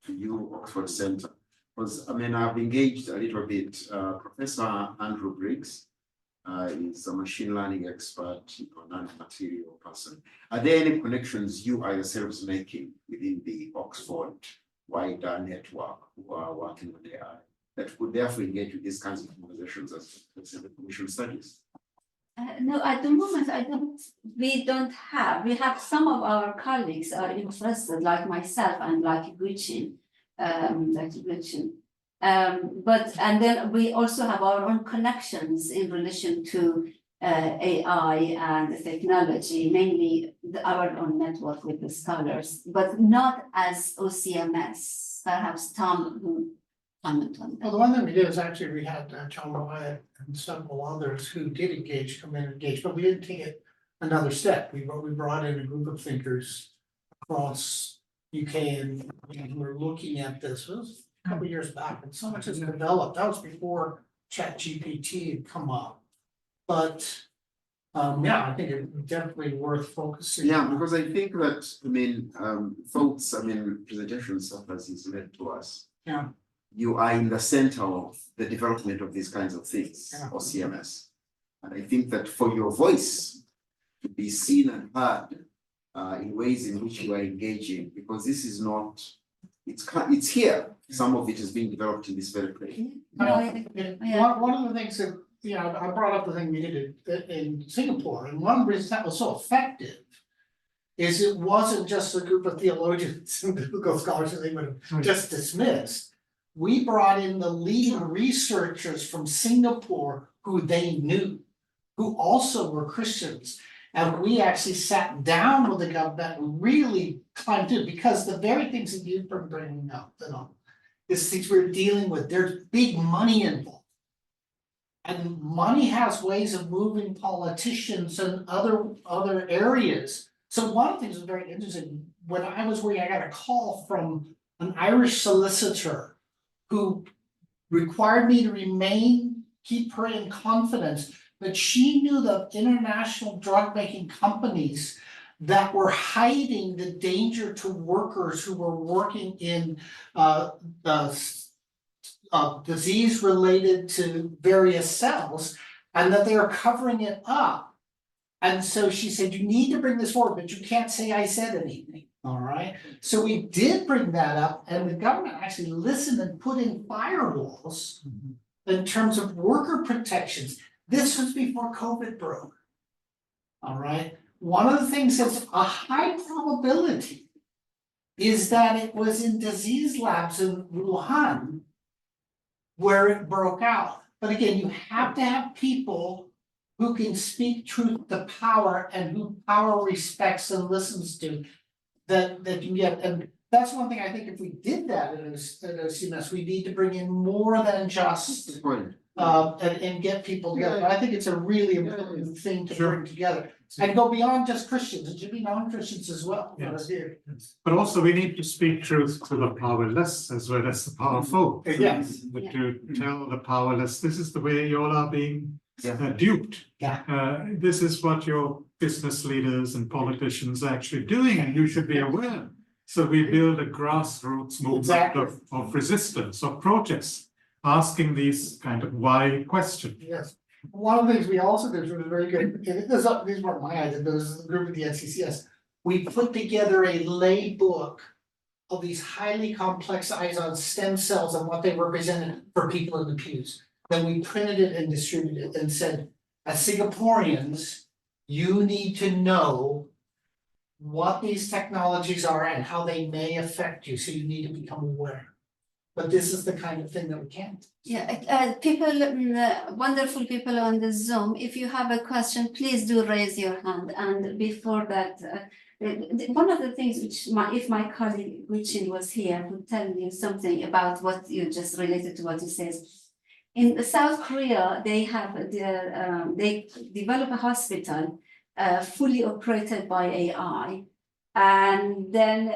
you, Oxford Center, because I mean, I've engaged a little bit. Professor Andrew Briggs is a machine learning expert, non-material person. Are there any connections you are yourselves making within the Oxford wider network who are working on AI that could therefore engage with these kinds of conversations as the commission studies? No, at the moment, we don't have. We have some of our colleagues are interested, like myself and like Gretchen. But and then we also have our own connections in relation to AI and technology, mainly our own network with the scholars, but not as OCMS. Perhaps Tom will comment on Well, that. the one thing we did is actually we had John Wyatt and several others who did come in and engage, but we didn't take it another step. We brought in a group of thinkers across UK and who were looking at this. It was a couple of years back, and so much has developed. That was before ChatGPT had come up. But yeah, I think it's definitely worth focusing. Yeah, on. because I think that, I mean, folks, I mean, presentations such as is led to us. Yeah. You are in the center of the development of these kinds of things, Yeah. or CMS. And I think that for your voice to be seen and heard in ways in which you are engaging, because this is not, it's here. Some of it is being developed in this very place. One of the things that, you know, I brought up the thing we did in Singapore, and one reason that was so effective is it wasn't just a group of theologians and biblical scholars that they would have just dismissed. We brought in the leading researchers from Singapore who they knew, who also were Christians. And we actually sat down with the government and really climbed through, because the very things that you've been bringing up, you know, is things we're dealing with. There's big money involved. And money has ways of moving politicians and other areas. So one of the things that was very interesting, when I was working, I got a call from an Irish solicitor who required me to keep her in confidence, that she knew the international drug making companies that were hiding the danger to workers who were working in disease related to various cells, and that they are covering it up. And so she said, you need to bring this forward, but you can't say I said anything. All right. So we did bring that up, and the government actually listened and put in firewalls in terms of worker protections. This was before COVID broke. All right. One of the things that's a high probability is that it was in disease labs in Wuhan where it broke out. But again, you have to have people who can speak truth to power and who power respects and listens to. That you get, and that's one thing I think if we did that at a CMS, we need to bring in more than just and get people together. I think it's a really important thing to bring together and go beyond just Christians. It should be non-Christians as well. Yes. But also we need to speak truth to the powerless as well as the powerful. Yes. But to tell the powerless, this is the way you all are being duped. Yeah. This is what your business leaders and politicians are actually doing, and you should be aware. So we build a grassroots movement of resistance, of protest, asking these kind of why questions. Yes. One of the things we also did, which was very good, and these weren't my ideas, but this is the group of the NCCS. We put together a lay book of these highly complex eyes on stem cells and what they represented for people in the pews. Then we printed it and distributed it and said, as Singaporeans, you need to know what these technologies are and how they may affect you, so you need to become aware. but this is the kind of thing that we can't. Yeah, people, wonderful people on the Zoom, if you have a question, please do raise your hand. And before that, one of the things which if my colleague Guchin was here, would tell you something about what you just related to what you said. In South Korea, they have they develop a hospital fully operated by AI, and then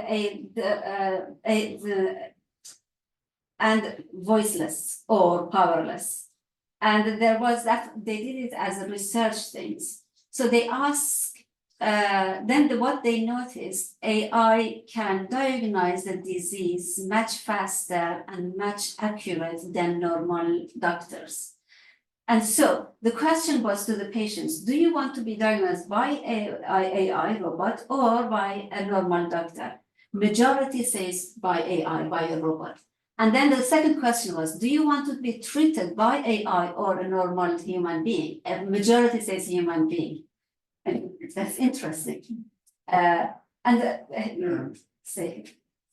and voiceless or powerless. And there was that, they did it as a research things. So they ask, what they noticed, AI can diagnose the disease much faster and much accurate than normal doctors. And so the question was to the patients, do you want to be diagnosed by an AI robot or by a normal doctor? Majority says by AI, by a robot. And then the second question was, do you want to be treated by AI or a normal human being? A majority says human being. And that's interesting. Say.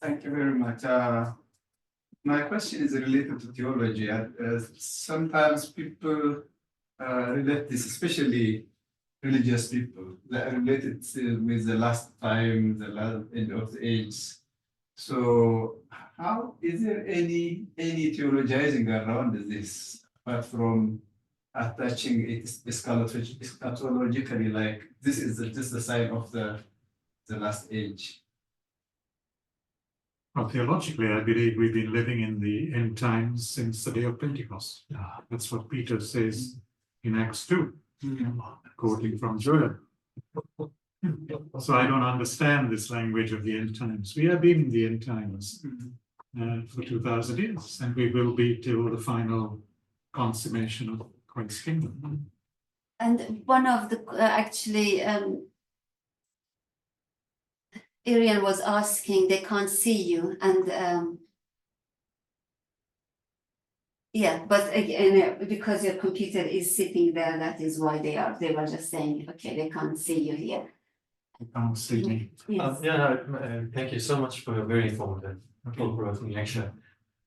Thank you very much. My question is related to theology. Sometimes people relate this, especially religious people, that are related with the last time, the last end of the age. So, how is there any theologizing around this, apart from attaching it eschatologically, like this is just the sign of the last age? Well, theologically, I believe we've been living in the end times since the day of Pentecost. That's what Peter says in Acts 2, quoting from Joel. So I don't understand this language of the end times. We have been in the end times for 2000 years, and we will be till the final consummation of Christ's kingdom. And one of the Arian was asking, they can't see you, and yeah, but again, because your computer is sitting there, that is why they were just saying, okay, they can't see you here. They can't see me. Yes. Thank you so much for your very informative, thought-provoking lecture.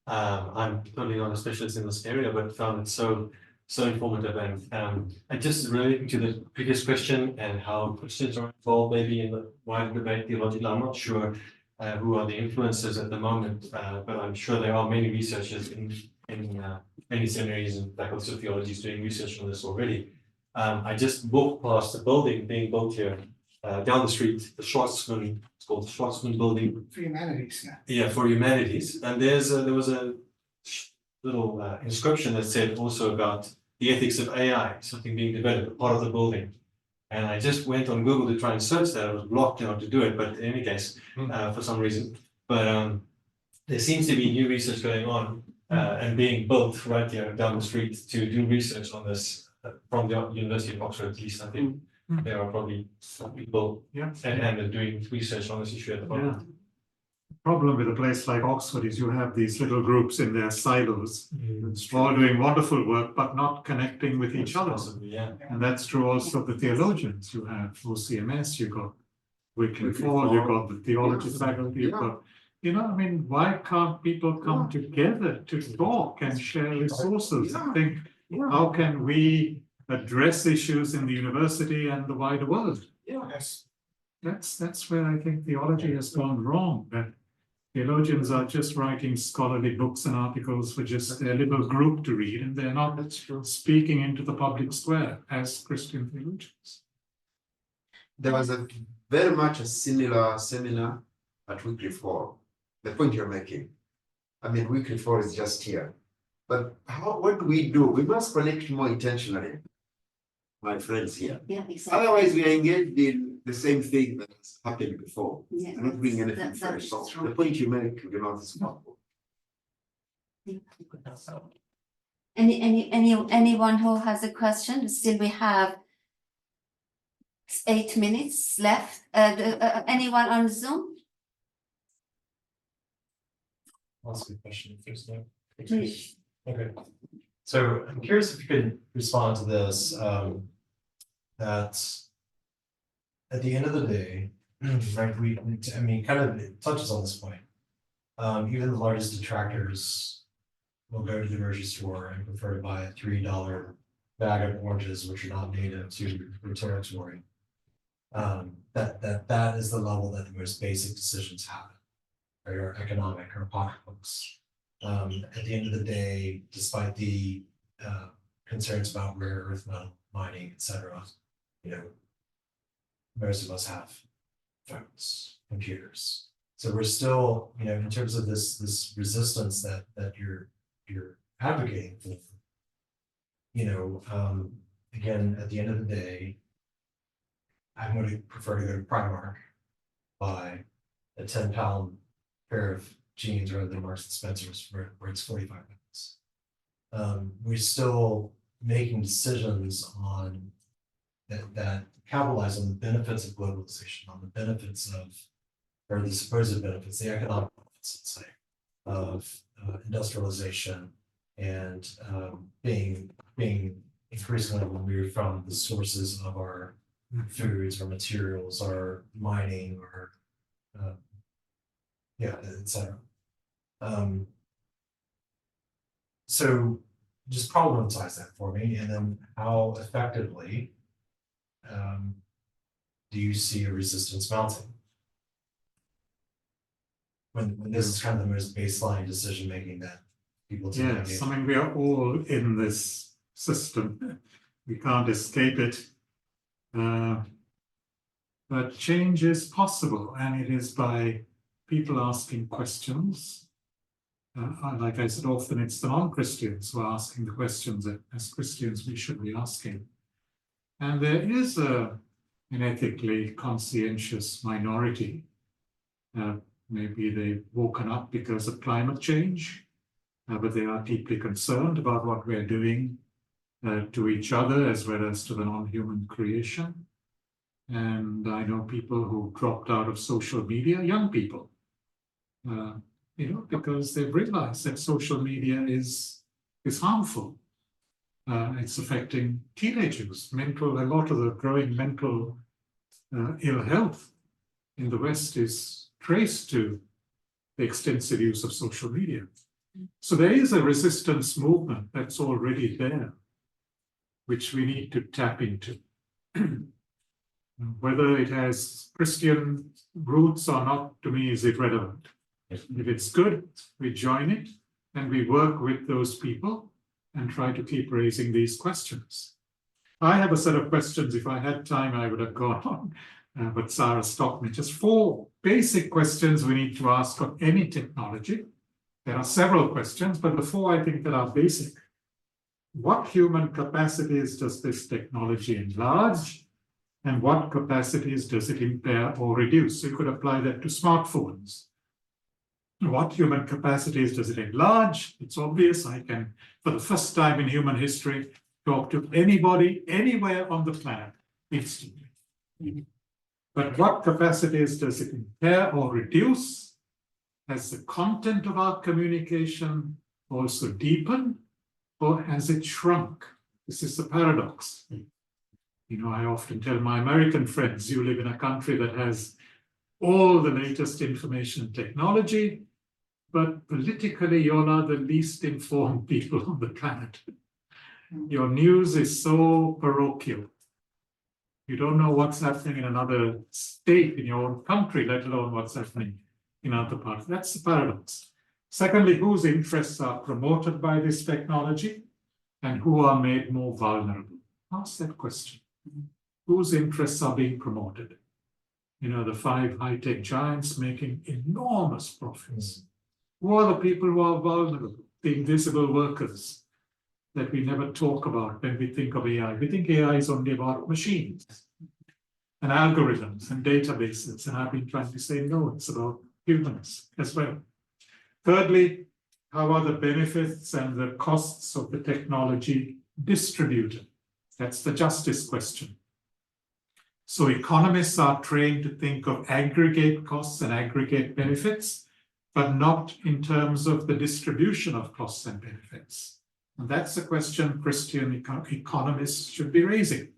I'm totally not a specialist in this area, but found it so informative, and just relating to the previous question and how Christians are involved maybe in the wider debate theologically. I'm not sure who are the influencers at the moment, but I'm sure there are many researchers in many seminaries and faculties of theology doing research on this already. I just walked past a building being built here down the street, the Schwarzman, it's called the Schwarzman building. For humanities, yeah. Yeah, for humanities. And there was a little inscription that said also about the ethics of AI, something being developed, part of the building. And I just went on Google to try and search that. I was blocked out to do it, but in any case, for some reason. But there seems to be new research going on and being built right here down the street to do research on this from the University of Oxford, at least. I think there are probably some people and doing research on this issue at the moment. The problem with a place like Oxford is you have these little groups in their silos, all doing wonderful work, but not connecting with each other. Possibly, yeah. And that's true also of the theologians. You have OCMS, you've got Wycliffe Hall, you've got the theology faculty, you've got, I mean, why can't people come together to talk and share resources and think, how can we address issues in the university and the wider world? Yes. That's where I think theology has gone wrong, that theologians are just writing scholarly books and articles for just their little group to read, and they're not speaking into the public square as Christian theologians. There was very much a similar seminar at Wycliffe Hall. The point you're making, I mean, Wycliffe Hall is just here, but what do? We must connect more intentionally, my friends here. Yeah, exactly. Otherwise, we are engaged in the same thing that has happened before. Yeah, and not bring anything that's fresh. So true. the point you make, is possible. Anyone who has a question? Still, we have 8 minutes left. Anyone on Zoom? Ask a question first, no? Please. Okay. So I'm curious if you could respond to this, that at the end of the day, right, I mean, kind of it touches on this point. Even the largest detractors will go to the grocery store and prefer to buy a $3 bag of oranges, which are not native to their territory. That is the level that the most basic decisions happen, right? Or economic or pocketbooks. At the end of the day, despite the concerns about rare earth metal mining, etc., most of us have phones, computers. So we're still, in terms of this resistance that you're advocating for, again, at the end of the day, I'm going to prefer to go to Primark, buy a 10-pound pair of jeans rather than Marks and Spencer's where it's 45 minutes. We're still making decisions on that capitalize on the benefits of globalization, on the benefits of, or the supposed benefits, the economic benefits, let's say, of industrialization and being increasingly removed from the sources of our foods or materials or mining or etc. So just problematize that for me, and then how effectively do you see a resistance mounting when this is kind of the most baseline decision making that people tend to Yes, engage I mean, we are all in this system. We can't escape it. But change is possible, and it is by people asking questions. Like I said, often it's the non-Christians who are asking the questions that as Christians we should be asking. And there is an ethically conscientious minority. Maybe they've woken up because of climate change, but they are deeply concerned about what we're doing to each other as well as to the non-human creation. And I know people who dropped out of social media, young people, because they've realized that social media is harmful. It's affecting teenagers. A lot of the growing mental ill health in the West is traced to the extensive use of social media. So there is a resistance movement that's already there, which we need to tap into. Whether it has Christian roots or not, to me, is irrelevant. If it's good, we join it and we work with those people and try to keep raising these questions. I have a set of questions. If I had time, I would have gone on, but Sarah stopped me. Just 4 basic questions we need to ask of any technology. There are several questions, but the 4 I think that are basic. What human capacities does this technology enlarge? And what capacities does it impair or reduce? So you could apply that to smartphones. What human capacities does it enlarge? It's obvious. I can, for the first time in human history, talk to anybody, anywhere on the planet instantly. But what capacities does it impair or reduce? Has the content of our communication also deepened, or has it shrunk? This is the paradox. I often tell my American friends, you live in a country that has all the latest information and technology, but politically you're not the least informed people on the planet. Your news is so parochial. You don't know what's happening in another state in your own country, let alone what's happening in other parts. That's the paradox. Secondly, whose interests are promoted by this technology and who are made more vulnerable? Ask that question. Whose interests are being promoted? The 5 high-tech giants making enormous profits. Who are the people who are vulnerable? The invisible workers that we never talk about when we think of AI. We think AI is only about machines and algorithms and databases. And I've been trying to say, no, it's about humans as well. Thirdly, how are the benefits and the costs of the technology distributed? That's the justice question. So economists are trained to think of aggregate costs and aggregate benefits, but not in terms of the distribution of costs and benefits. And that's a question Christian economists should be raising.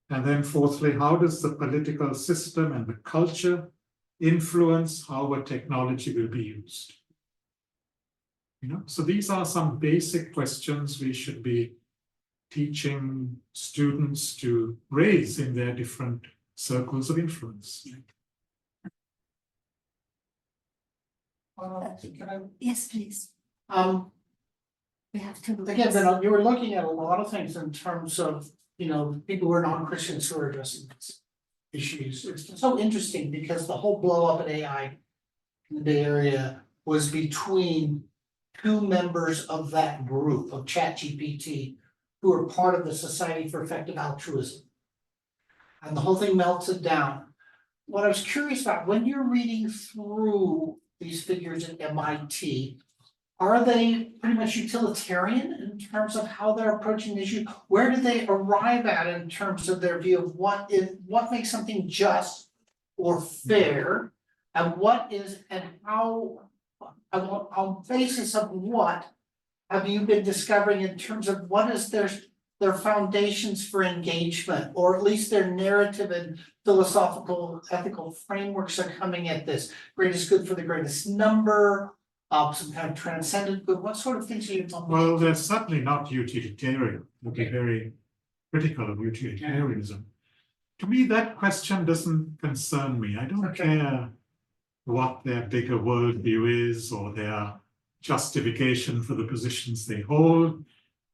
And then fourthly, how does the political system and the culture influence how a technology will be used? So these are some basic questions we should be teaching students to raise in their different circles of influence. Can I, Yes, please. We have to. again, then you were looking at a lot of things in terms of, people who are non-Christians who are addressing these issues. It's so interesting because the whole blow up in AI in the Bay Area was between two members of that group of ChatGPT who are part of the Society for Effective Altruism. And the whole thing melted down. What I was curious about, when you're reading through these figures at MIT, are they pretty much utilitarian in terms of how they're approaching the issue? Where do they arrive at in terms of their view of what makes something just or fair? And how, on basis of what have you been discovering in terms of what is their foundations for engagement, or at least their narrative and philosophical, ethical frameworks are coming at this? Greatest good for the greatest number, some kind of transcendent good. What sort of things are you talking about? Well, they're certainly not utilitarian. They'll be very critical of utilitarianism. To me, that question doesn't concern me. I don't care what their bigger worldview is or their justification for the positions they hold.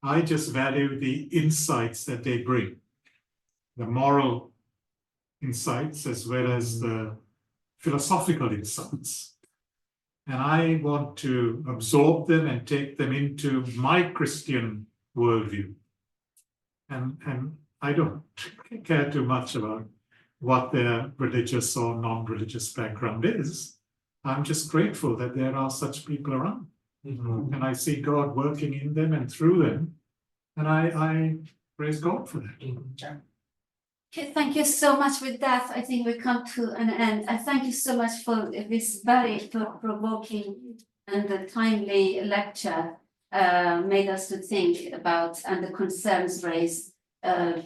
I just value the insights that they bring, the moral insights as well as the philosophical insights. And I want to absorb them and take them into my Christian worldview. And I don't care too much about what their religious or non-religious background is. I'm just grateful that there are such people around. And I see God working in them and through them. And I praise God for that. Okay, thank you so much. With that, I think we come to an end. I thank you so much for this very thought-provoking and timely lecture. Made us to think about and the concerns raised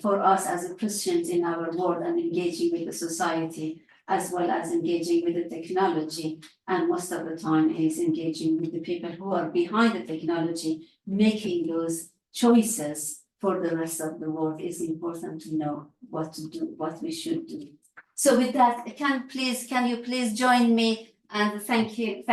for us as Christians in our world and engaging with the society, as well as engaging with the technology. And most of the time is engaging with the people who are behind the technology, making those choices for the rest of the world. Is important to know what to do, what we should do. So with that, can you please join me and thank you.